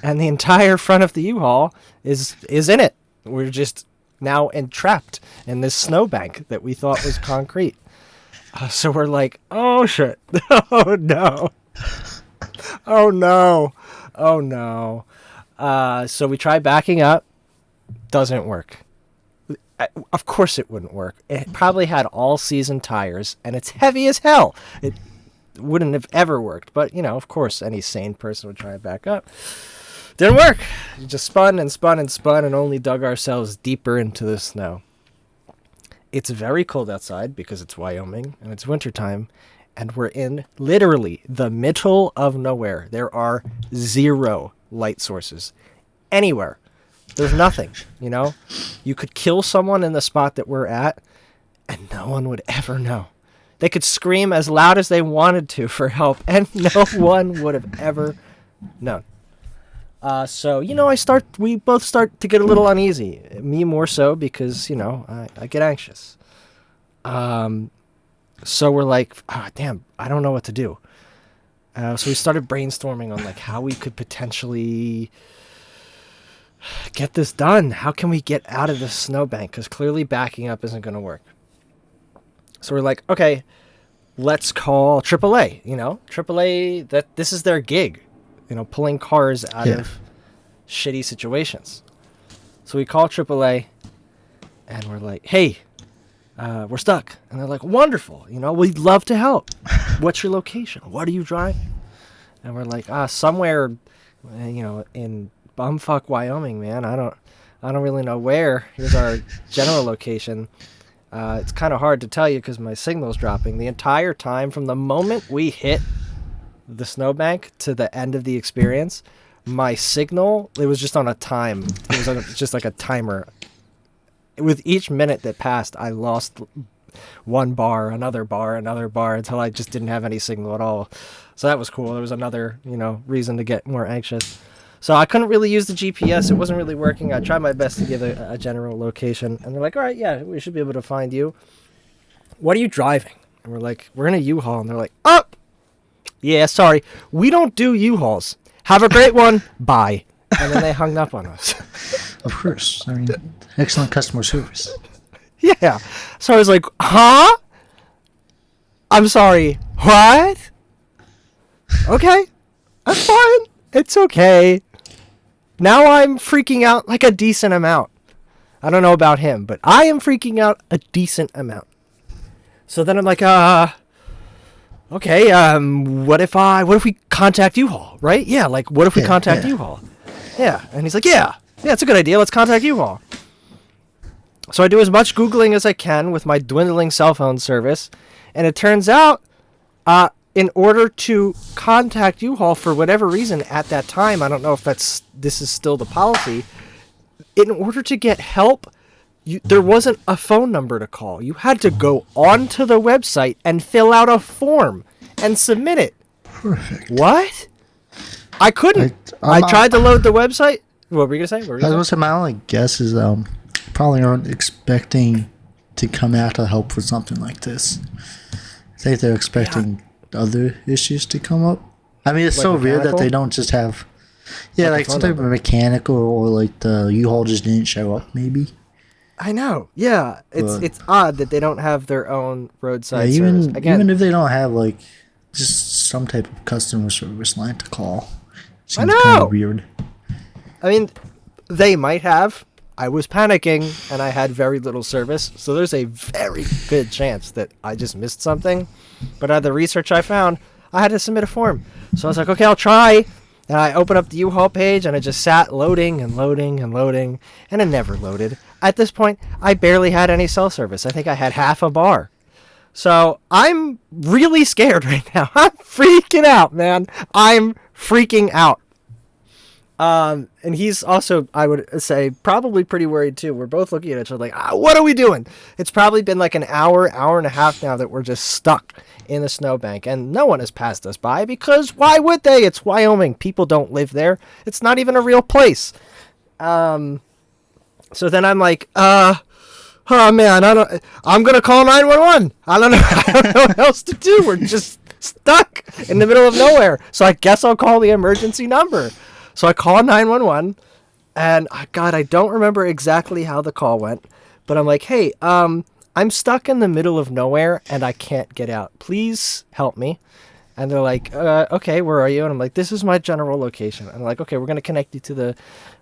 And the entire front of the U-Haul is in it. We're just now entrapped in this snowbank that we thought was concrete. So we're like, oh shit. Oh no. Oh no. Oh no. So we try backing up. Doesn't work. Of course it wouldn't work. It probably had all season tires and it's heavy as hell. It wouldn't have ever worked. But, you know, of course any sane person would try to back up. Didn't work. We just spun and spun and spun and only dug ourselves deeper into the snow. It's very cold outside because it's Wyoming and it's wintertime, and we're in literally the middle of nowhere. There are zero light sources anywhere. There's nothing, you know? You could kill someone in the spot that we're at and no one would ever know. They could scream as loud as they wanted to for help and no one would have ever known. So, you know, we both start to get a little uneasy. Me more so because, you know, I get anxious. So we're like, damn, I don't know what to do. So we started brainstorming on like how we could potentially get this done. How can we get out of this snowbank? Because clearly backing up isn't going to work. So we're like, okay, let's call AAA, you know, AAA, this is their gig. You know, pulling cars out of shitty situations. So we call AAA, and we're like, hey, we're stuck. And they're like, wonderful. You know, we'd love to help. What's your location? What are you driving? And we're like, somewhere, you know, in bumfuck Wyoming, man. I don't really know where. Here's our general location. It's kind of hard to tell you because my signal's dropping. The entire time from the moment we hit the snowbank to the end of the experience, my signal, it was just on a time. It was just like a timer. With each minute that passed, I lost one bar, another bar, another bar until I just didn't have any signal at all. So that was cool. There was another, you know, reason to get more anxious. So I couldn't really use the GPS. It wasn't really working. I tried my best to give a general location. And they're like, all right, yeah, we should be able to find you. What are you driving? And we're like, we're in a U-Haul. And they're like, oh! Yeah, sorry. We don't do U-Hauls. Have a great one. Bye. And then they hung up on us. Of course. I mean, excellent customer service. Yeah. So I was like, huh? I'm sorry. What? Okay. That's fine. It's okay. Now I'm freaking out like a decent amount. I don't know about him, but I am freaking out a decent amount. So then I'm like, okay, what if we contact U-Haul, right? Yeah, like, what if we contact U-Haul? Yeah. And he's like, yeah, it's a good idea. Let's contact U-Haul. So I do as much Googling as I can with my dwindling cell phone service. And it turns out, in order to contact U-Haul for whatever reason at that time, I don't know if this is still the policy, in order to get help, there wasn't a phone number to call. You had to go onto the website and fill out a form and submit it. Perfect. What? I couldn't. I tried to load the website. What were you going to say? I was going to say, my only guess is probably aren't expecting to come out to help with something like this. I think they're expecting other issues to come up. I mean, it's like so weird that they don't just have... Yeah, like some type of mechanical, or like the U-Haul just didn't show up, maybe. I know. Yeah, it's odd that they don't have their own roadside service. Again, even if they don't have like just some type of customer service line to call, seems kind of weird. I mean, they might have. I was panicking and I had very little service, so there's a very good chance that I just missed something. But out of the research I found, I had to submit a form. So I was like, okay, I'll try. And I opened up the U-Haul page and I just sat loading and loading and loading, and it never loaded. At this point, I barely had any cell service. I think I had half a bar. So I'm really scared right now. I'm freaking out, man. I'm freaking out. And he's also, I would say, probably pretty worried too. We're both looking at each other like, what are we doing? It's probably been like an hour and a half now that we're just stuck in the snowbank, and no one has passed us by, because why would they? It's Wyoming. People don't live there. It's not even a real place. So then I'm like, oh man, I'm going to call 911. I don't know what else to do. We're just stuck in the middle of nowhere. So I guess I'll call the emergency number. So I call 911, and God, I don't remember exactly how the call went, but I'm like, hey, I'm stuck in the middle of nowhere and I can't get out. Please help me. And they're like, okay, where are you? And I'm like, this is my general location. And I'm like, okay, we're going to connect you to the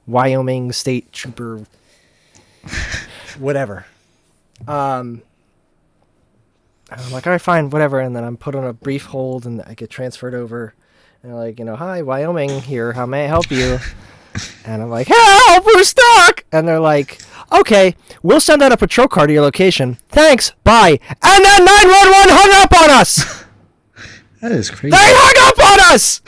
Wyoming State Trooper, whatever. And I'm like, all right, fine, whatever. And then I'm put on a brief hold and I get transferred over. And they're like, hi, Wyoming here. How may I help you? And I'm like, help, we're stuck. And they're like, okay, we'll send out a patrol car to your location. Thanks, bye. And then 911 hung up on us. That is crazy. They hung up on us.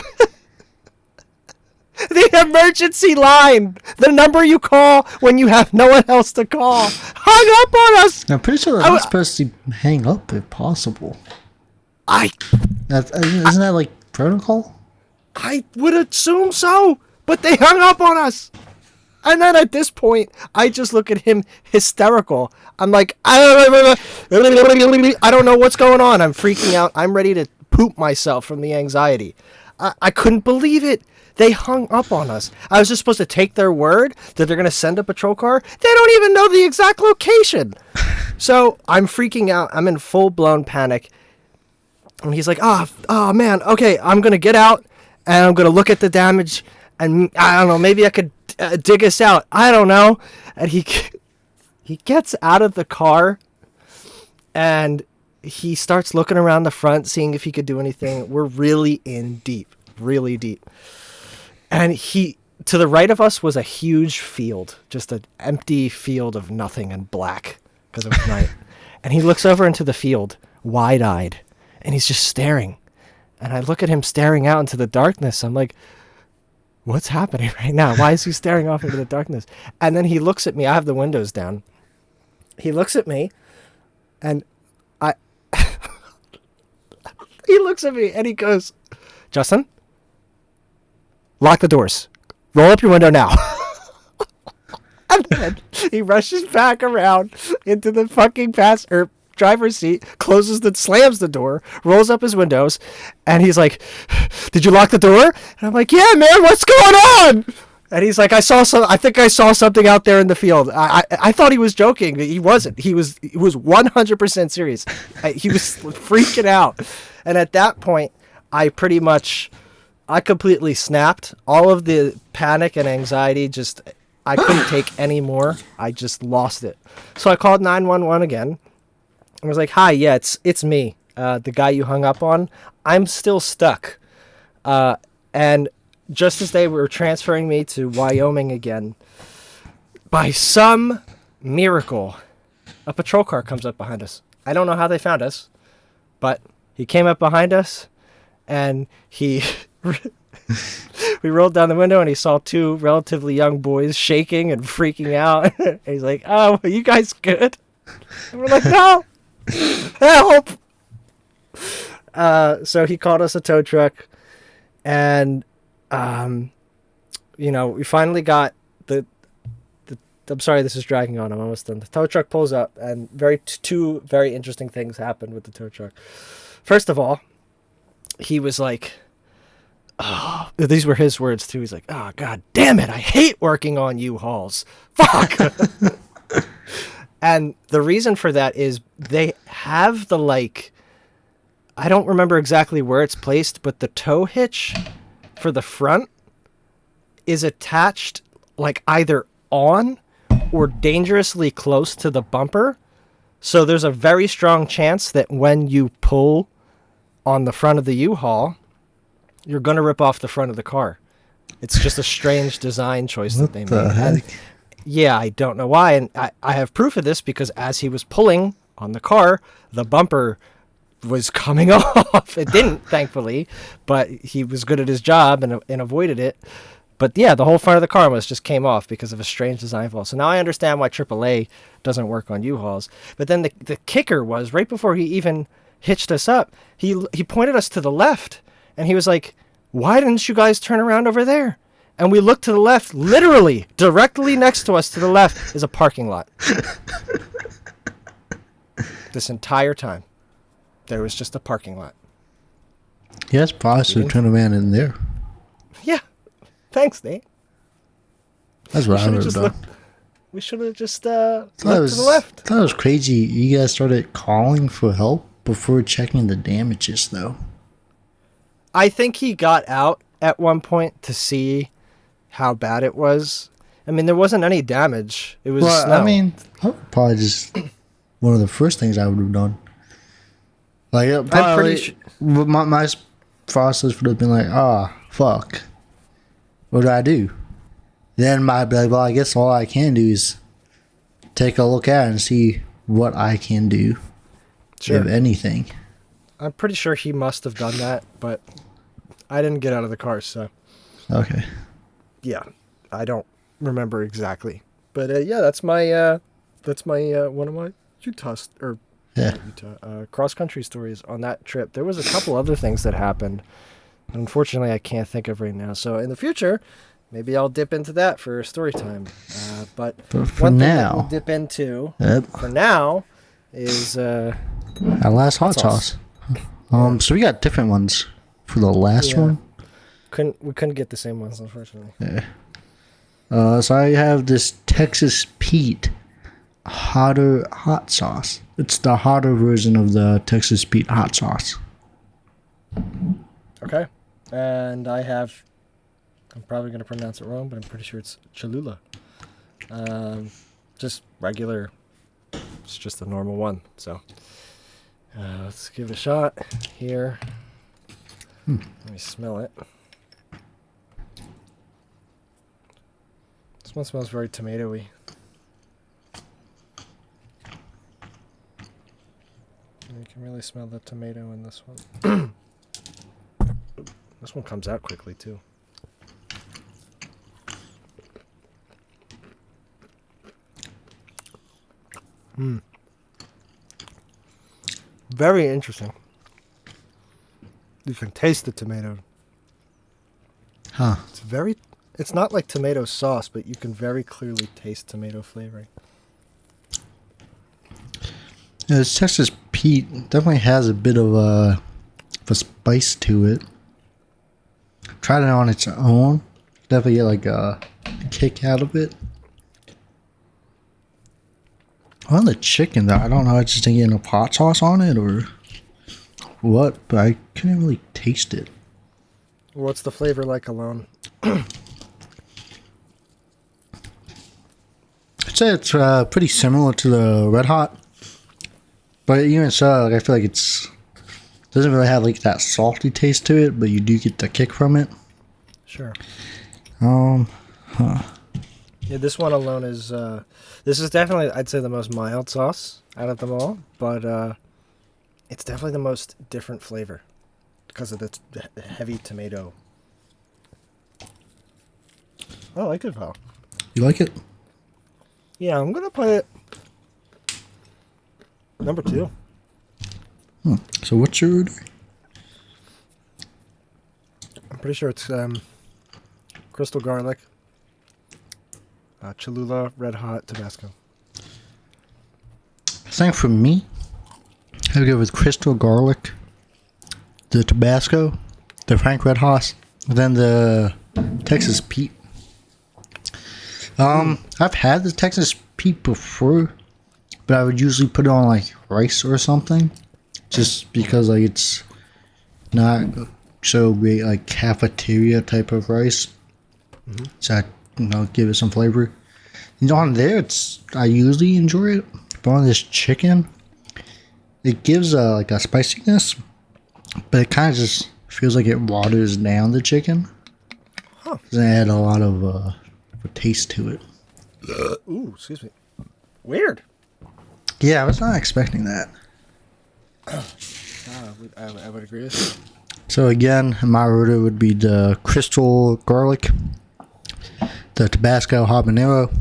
The emergency line, the number you call when you have no one else to call, hung up on us. I'm pretty sure they're not supposed to hang up if possible. Isn't that like protocol? I would assume so, but they hung up on us. And then at this point, I just look at him hysterical. I'm like, I don't know what's going on. I'm freaking out. I'm ready to poop myself from the anxiety. I couldn't believe it. They hung up on us. I was just supposed to take their word that they're going to send a patrol car. They don't even know the exact location. So I'm freaking out. I'm in full-blown panic. And he's like, oh man, okay, I'm going to get out and I'm going to look at the damage, and I don't know, maybe I could dig us out. I don't know. And he gets out of the car and he starts looking around the front, seeing if he could do anything. We're really in deep, really deep. And to the right of us was a huge field, just an empty field of nothing and black because it was night. And he looks over into the field, wide-eyed, and he's just staring. And I look at him staring out into the darkness. I'm like, what's happening right now? Why is he staring off into the darkness? And then he looks at me. I have the windows down. He looks at me, and he looks at me, and he goes, Justin, lock the doors. Roll up your window now. And then he rushes back around into the fucking driver's seat, slams the door, rolls up his windows, and he's like, did you lock the door? And I'm like, yeah, man, what's going on? And he's like, I think I saw something out there in the field. I thought he was joking. He wasn't. He was 100% serious. He was freaking out. And at that point, I completely snapped. All of the panic and anxiety, I couldn't take any more. I just lost it. So I called 911 again. I was like, hi, yeah, it's me, the guy you hung up on. I'm still stuck. And just as they were transferring me to Wyoming again, by some miracle, a patrol car comes up behind us. I don't know how they found us, but he came up behind us, and he we rolled down the window, and he saw two relatively young boys shaking and freaking out. And he's like, "Oh, are you guys good?" And we're like, "No, help!" So he called us a tow truck, and we finally got the. I'm sorry, this is dragging on. I'm almost done. The tow truck pulls up, and two very interesting things happened with the tow truck. First of all, he was like, "Oh," these were his words too. He's like, "Oh, God damn it. I hate working on U-Hauls. Fuck." And the reason for that is they have I don't remember exactly where it's placed, but the tow hitch for the front is attached either on or dangerously close to the bumper. So there's a very strong chance that when you pull on the front of the U-Haul, you're going to rip off the front of the car. It's just a strange design choice that they made. And yeah, I don't know why. And I have proof of this because as he was pulling on the car, the bumper was coming off. It didn't, thankfully, but he was good at his job and avoided it. But yeah, the whole front of the car almost just came off because of a strange design flaw. So now I understand why AAA doesn't work on U-Hauls. But then the kicker was right before he even hitched us up, he pointed us to the left, and he was like, "Why didn't you guys turn around over there?" And we looked to the left, literally directly next to us to the left is a parking lot. This entire time, there was just a parking lot. Yes, probably should turn around in there. Yeah. Thanks, Nate. That's what I would have done. We should have just looked to the left. I thought it was crazy. You guys started calling for help before checking the damages, though. I think he got out at one point to see how bad it was. I mean, there wasn't any damage. It was snow. I mean, probably just one of the first things I would have done. I'm pretty sure. My process would have been like, fuck. What do I do? Then I'd be like, well, I guess all I can do is take a look at it and see what I can do. Sure. If anything. I'm pretty sure he must have done that, but I didn't get out of the car, so. Okay. Yeah, I don't remember exactly. But yeah, that's my one of my cross-country stories on that trip. There was a couple other things that happened. Unfortunately, I can't think of right now. So in the future, maybe I'll dip into that for story time. But for now, we'll dip into for now is our last hot sauce. So we got different ones for the last one. We couldn't get the same ones, unfortunately. Yeah. So I have this Texas Pete hotter hot sauce. It's the hotter version of the Texas Pete hot sauce. Okay. And I'm probably going to pronounce it wrong, but I'm pretty sure it's Cholula. Just regular, it's just a normal one. So let's give it a shot here. Let me smell it. This one smells very tomatoey. You can really smell the tomato in this one. This one comes out quickly, too. Very interesting. You can taste the tomato. Huh. It's not like tomato sauce, but you can very clearly taste tomato flavoring. Yeah, this Texas Pete definitely has a bit of a spice to it. Tried it on its own. Definitely get like a kick out of it. On the chicken, though, I don't know. I just didn't get enough hot sauce on it or what, but I couldn't really taste it. What's the flavor like alone? I'd say it's pretty similar to the Red Hot, but even so, I feel like it's Doesn't really have like that salty taste to it, but you do get the kick from it. Sure. Um, Yeah, this one alone is. This is definitely, I'd say, the most mild sauce out of them all, but it's definitely the most different flavor because of the heavy tomato. I like it, Val. you like it? Yeah, I'm gonna put it number 2. So what's your order? I'm pretty sure it's crystal garlic, Cholula, red hot, Tabasco. I think for me, I'd go with crystal garlic, the Tabasco, the Frank Red Hot, and then the Texas Pete. I've had the Texas Pete before, but I would usually put it on like rice or something, just because like it's not so great like cafeteria type of rice. So I, give it some flavor. On there, I usually enjoy it, but on this chicken, it gives like a spiciness, but it kind of just feels like it waters down the chicken. Huh. Doesn't add a lot of taste to it. Ooh, excuse me. Weird. Yeah, I was not expecting that. I would agree with you. So again, my order would be the crystal garlic, the Tabasco habanero,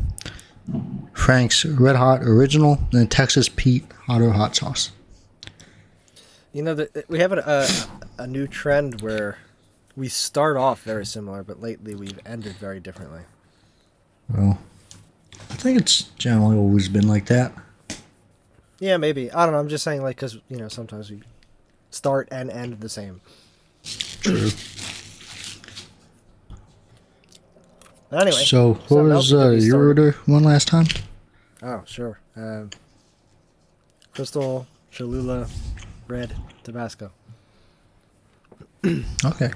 Frank's Red Hot Original, and Texas Pete hot sauce. You know, we have a new trend where we start off very similar, but lately we've ended very differently. Well, I think it's generally always been like that. Yeah, maybe. I don't know. I'm just saying, like, because, sometimes we start and end the same. True. But anyway. So, what something was else to get me your started. order one last time? Oh, sure. Crystal, Cholula, red, Tabasco. Okay.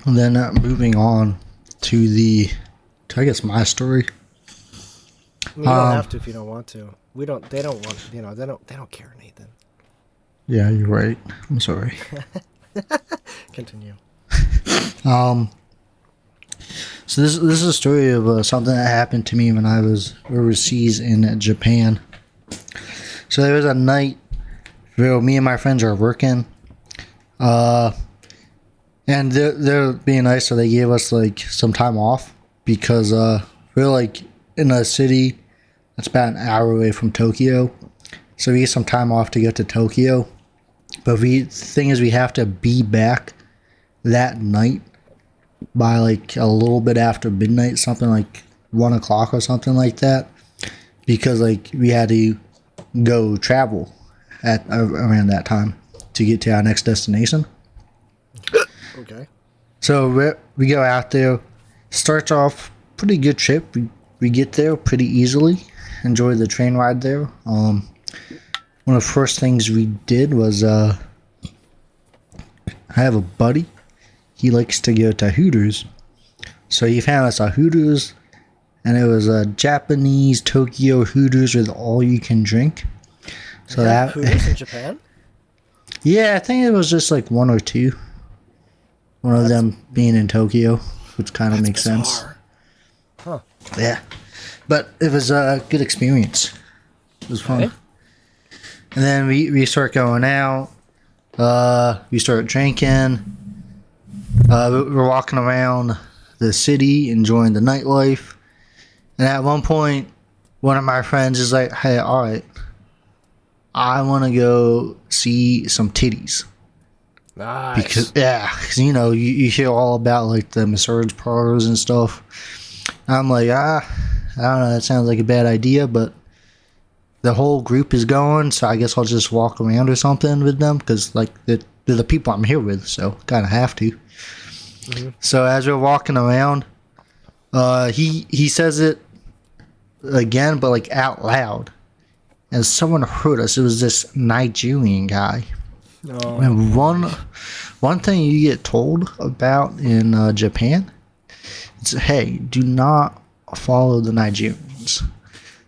And then moving on to I guess my story. You don't have to if you don't want to. We don't. They don't want. They don't care, Nathan. Yeah, you're right. I'm sorry. Continue. So this is a story of something that happened to me when I was overseas in Japan. So there was a night where me and my friends are working, and they're being nice, so they gave us like some time off because we're like in a city that's about an hour away from Tokyo, so we get some time off to get to Tokyo. But the thing is, we have to be back that night by like a little bit after midnight, something like 1 o'clock or something like that, because like we had to go travel at around that time to get to our next destination. Okay. So we go out there. Starts off pretty good trip. We get there pretty easily. Enjoy the train ride there. One of the first things we did was I have a buddy. He likes to go to Hooters. So he found us a Hooters, and it was a Japanese Tokyo Hooters with all you can drink. So They have Hooters in Japan? yeah, I think it was just like one or two. One of them being in Tokyo, which kind of makes sense. Bizarre. Huh. Yeah, but it was a good experience. It was fun. Okay. And then we start going out. We start drinking. We're walking around the city, enjoying the nightlife. And at one point, one of my friends is like, "Hey, all right, I want to go see some titties." Nice. Because you hear all about like the massage parlors and stuff. I'm like, I don't know, that sounds like a bad idea, but the whole group is going, so I guess I'll just walk around or something with them, because like they're the people I'm here with, so kind of have to. Mm-hmm. So as we're walking around, he says it again, but like out loud, and someone heard us. It was this Nigerian guy. No. And one thing you get told about in Japan, it's, hey, do not follow the Nigerians. trains.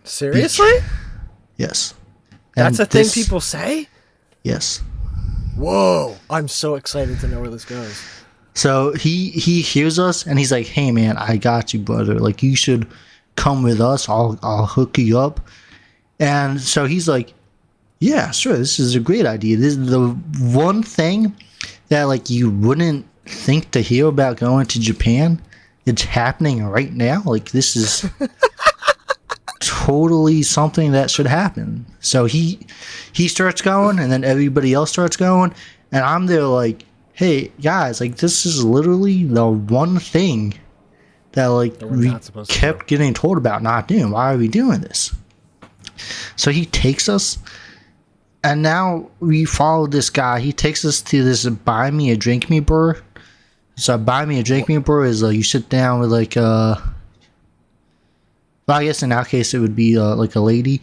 Seriously? Yes. That's And a thing this- people say? Yes. Whoa. I'm so excited to know where this goes. So he hears us and he's like, "Hey man, I got you, brother. Like you should come with us. I'll hook you up." And so he's like, "Yeah, sure. This is a great idea. This is the one thing that like you wouldn't think to hear about going to Japan. It's happening right now. Like this is totally something that should happen." So he starts going, and then everybody else starts going, and I'm there like, "Hey guys, like this is literally the one thing that like That we're we not supposed to kept getting told about not doing. Why are we doing this?" So he takes us, and now we follow this guy. He takes us to this buy me a drink me bar. So buy me a drink me bar is you sit down with like well, I guess in our case it would be like a lady,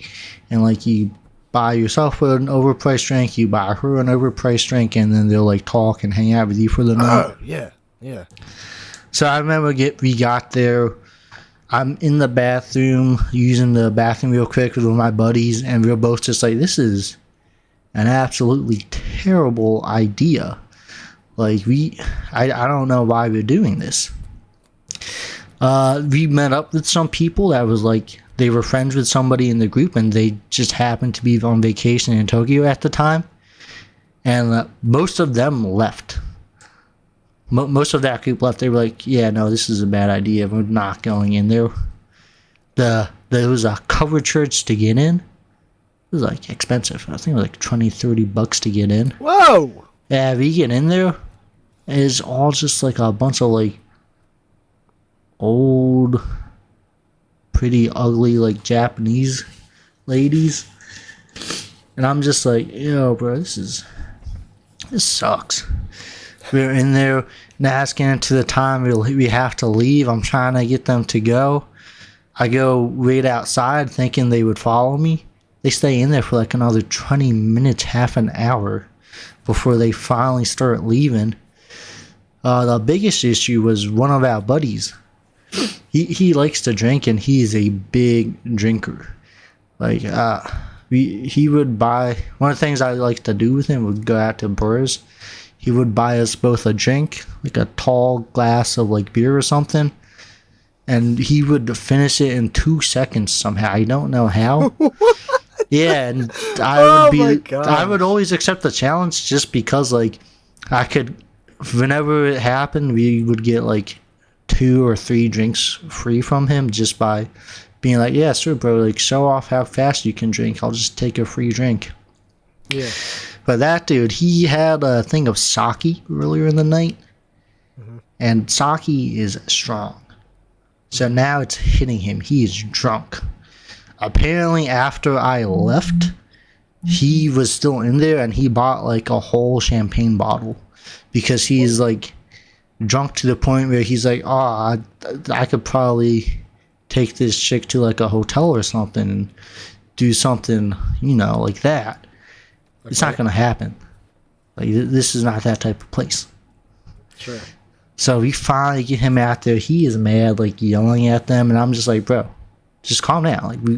and like you buy yourself an overpriced drink, you buy her an overpriced drink, and then they'll like talk and hang out with you for the night. Oh, yeah. Yeah. So I remember we got there. I'm in the bathroom using the bathroom real quick with my buddies, and we're both just like, "This is an absolutely terrible idea. Like I don't know why we're doing this." We met up with some people that was like they were friends with somebody in the group, and they just happened to be on vacation in Tokyo at the time, and most of them left. Most of that group left. They were like, "Yeah, no, this is a bad idea. We're not going in there." There was a covered church to get in. It was like expensive. I think it was like $20-$30 to get in. Whoa. Yeah, we get in there, it's all just like a bunch of like old, pretty ugly like Japanese ladies, and I'm just like, "Yo, bro, this sucks." We're in there and asking to the time we have to leave. I'm trying to get them to go. I go wait outside thinking they would follow me. They stay in there for like another 20 minutes, half an hour before they finally start leaving. The biggest issue was one of our buddies. He likes to drink, and he is a big drinker. Like he would buy, one of the things I like to do with him would go out to bars. He would buy us both a drink, like a tall glass of like beer or something, and he would finish it in 2 seconds somehow. I don't know how. Yeah, and Oh my gosh. I would always accept the challenge just because like I could, whenever it happened, we would get like 2 or 3 drinks free from him just by being like, "Yeah, sure, bro, like show off how fast you can drink. I'll just take a free drink." Yeah. But that dude, he had a thing of sake earlier in the night, and sake is strong. So now it's hitting him. He is drunk. Apparently, after I left, he was still in there, and he bought like a whole champagne bottle because he's like drunk to the point where he's like, "Oh, I could probably take this chick to like a hotel or something and do something, like that." It's not going to happen. Like this is not that type of place. Sure. So we finally get him out there. He is mad, like yelling at them, and I'm just like, "Bro, just calm down. Like we're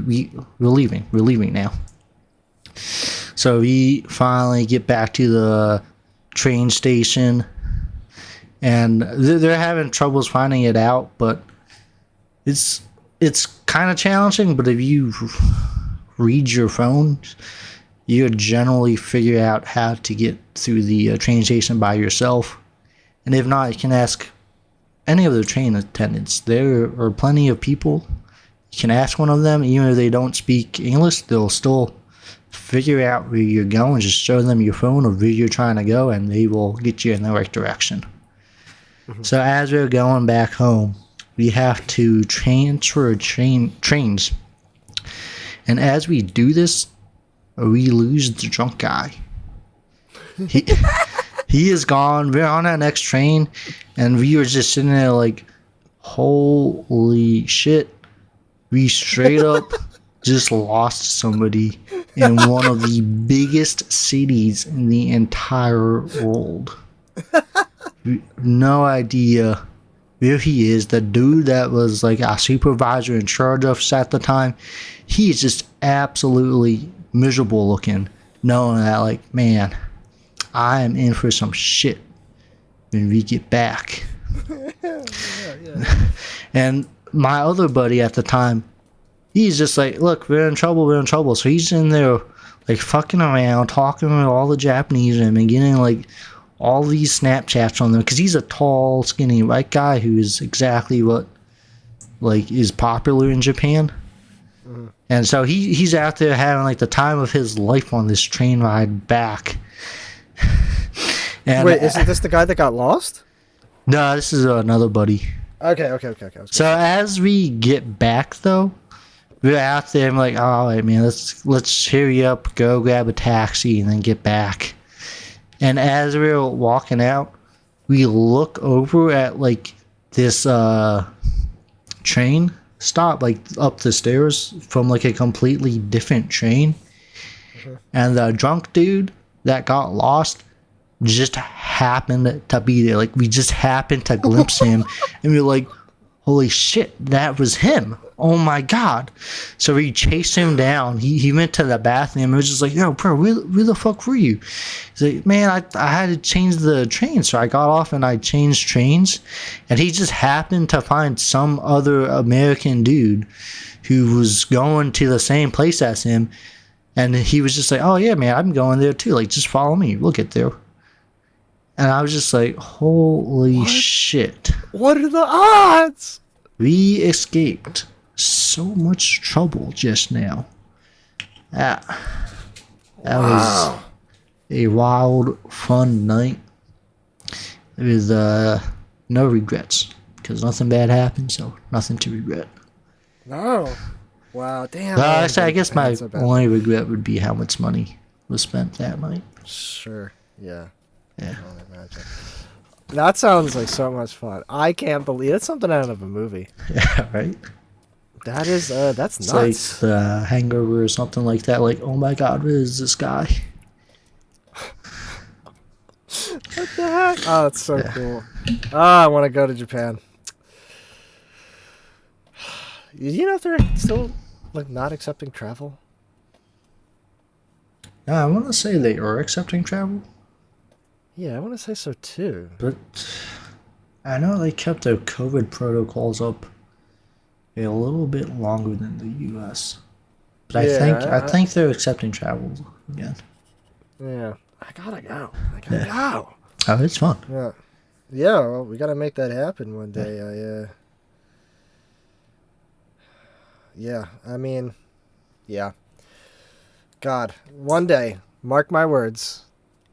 leaving. We're leaving now." So we finally get back to the train station, and they're having troubles finding it out, but it's kind of challenging. But if you read your phone, you generally figure out how to get through the train station by yourself. And if not, you can ask any of the train attendants. There are plenty of people. You can ask one of them, even if they don't speak English, they'll still figure out where you're going. Just show them your phone or where you're trying to go, and they will get you in the right direction. So as we're going back home, we have to transfer trains. And as we do this, we lose the drunk guy. He is gone. We're on our next train, and we were just sitting there like, holy shit. We straight up just lost somebody in one of the biggest cities in the entire world. No idea where he is, the dude that was like our supervisor in charge of us at the time, he is just absolutely miserable looking, knowing that, like, man, I am in for some shit when we get back. And my other buddy at the time, he's just like, look, we're in trouble. So he's in there, like, fucking around, talking with all the Japanese women, getting, like, all these Snapchats from them, because he's a tall, skinny white guy who is exactly what, like, is popular in Japan. Mm-hmm. And so he's out there having, like, the time of his life on this train ride back. And, wait, isn't this the guy that got lost? No, this is another buddy. Okay. So as we get back, though, we're out there. I'm like, all right, man, let's hurry up, go grab a taxi, and then get back. And as we're walking out, we look over at, like, this train stop, like, up the stairs from, like, a completely different train. Mm-hmm. And the drunk dude that got lost just happened to be there. Like, we just happened to glimpse him, and we were like, holy shit, that was him. Oh my god. So we chased him down. He went to the bathroom and was just like, yo, bro, where the fuck were you? He's like, man, I had to change the train. So I got off and I changed trains. And he just happened to find some other American dude who was going to the same place as him. And he was just like, oh yeah, man, I'm going there too. Like, just follow me. We'll get there. And I was just like, holy shit. What are the odds? We escaped so much trouble just now. That was a wild, fun night. With no regrets. Because nothing bad happened, so nothing to regret. No. Wow, damn. I guess my only regret would be how much money was spent that night. Sure, yeah. Yeah. I can imagine. That sounds like so much fun. I can't believe it's something out of a movie. Yeah, right? That's nuts. It's like The Hangover or something like that. Like, oh my god, where is this guy? What the heck? Oh, that's so cool. Oh, I want to go to Japan. You know if they're still, like, not accepting travel? Yeah, I want to say they are accepting travel. Yeah, I want to say so too. But I know they kept their COVID protocols up a little bit longer than the U.S. But I think they're accepting travel again. Yeah, I gotta go. Go. Oh, it's fun. Yeah, well, we gotta make that happen one day. God, one day, mark my words.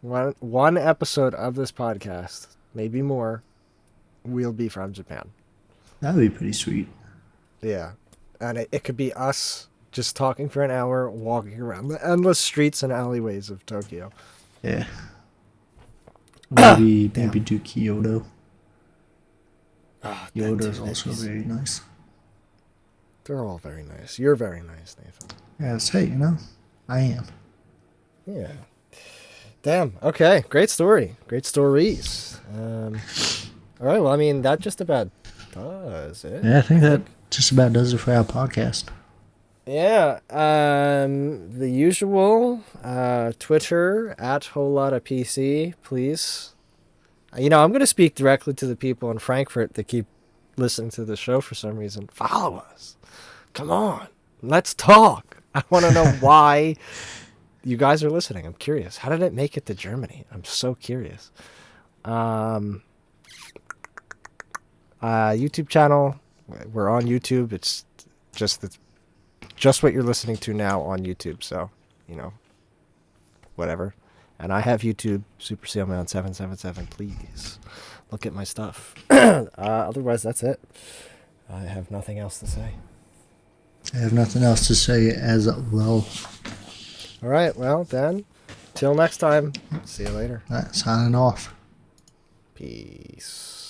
One episode of this podcast, maybe more, we'll be from Japan. That'd be pretty sweet. Yeah. And it could be us just talking for an hour, walking around the endless streets and alleyways of Tokyo. Yeah. Maybe do Kyoto. Kyoto's also very nice. They're all very nice. You're very nice, Nathan. Yes, hey, I am. Yeah. Damn. Okay. Great story. Great stories. All right. Well, I mean, that just about does it. Yeah, I think that just about does it for our podcast. Yeah. The usual Twitter at whole lot of PC, please. I'm going to speak directly to the people in Frankfurt that keep listening to the show for some reason. Follow us. Come on. Let's talk. I want to know why you guys are listening. I'm curious. How did it make it to Germany? I'm so curious. YouTube channel. We're on YouTube. It's just what you're listening to now on YouTube. So, whatever. And I have YouTube, Super Sailman 777. Please look at my stuff. Otherwise, that's it. I have nothing else to say. I have nothing else to say as well. All right, well, then, till next time. See you later. Signing off. Peace.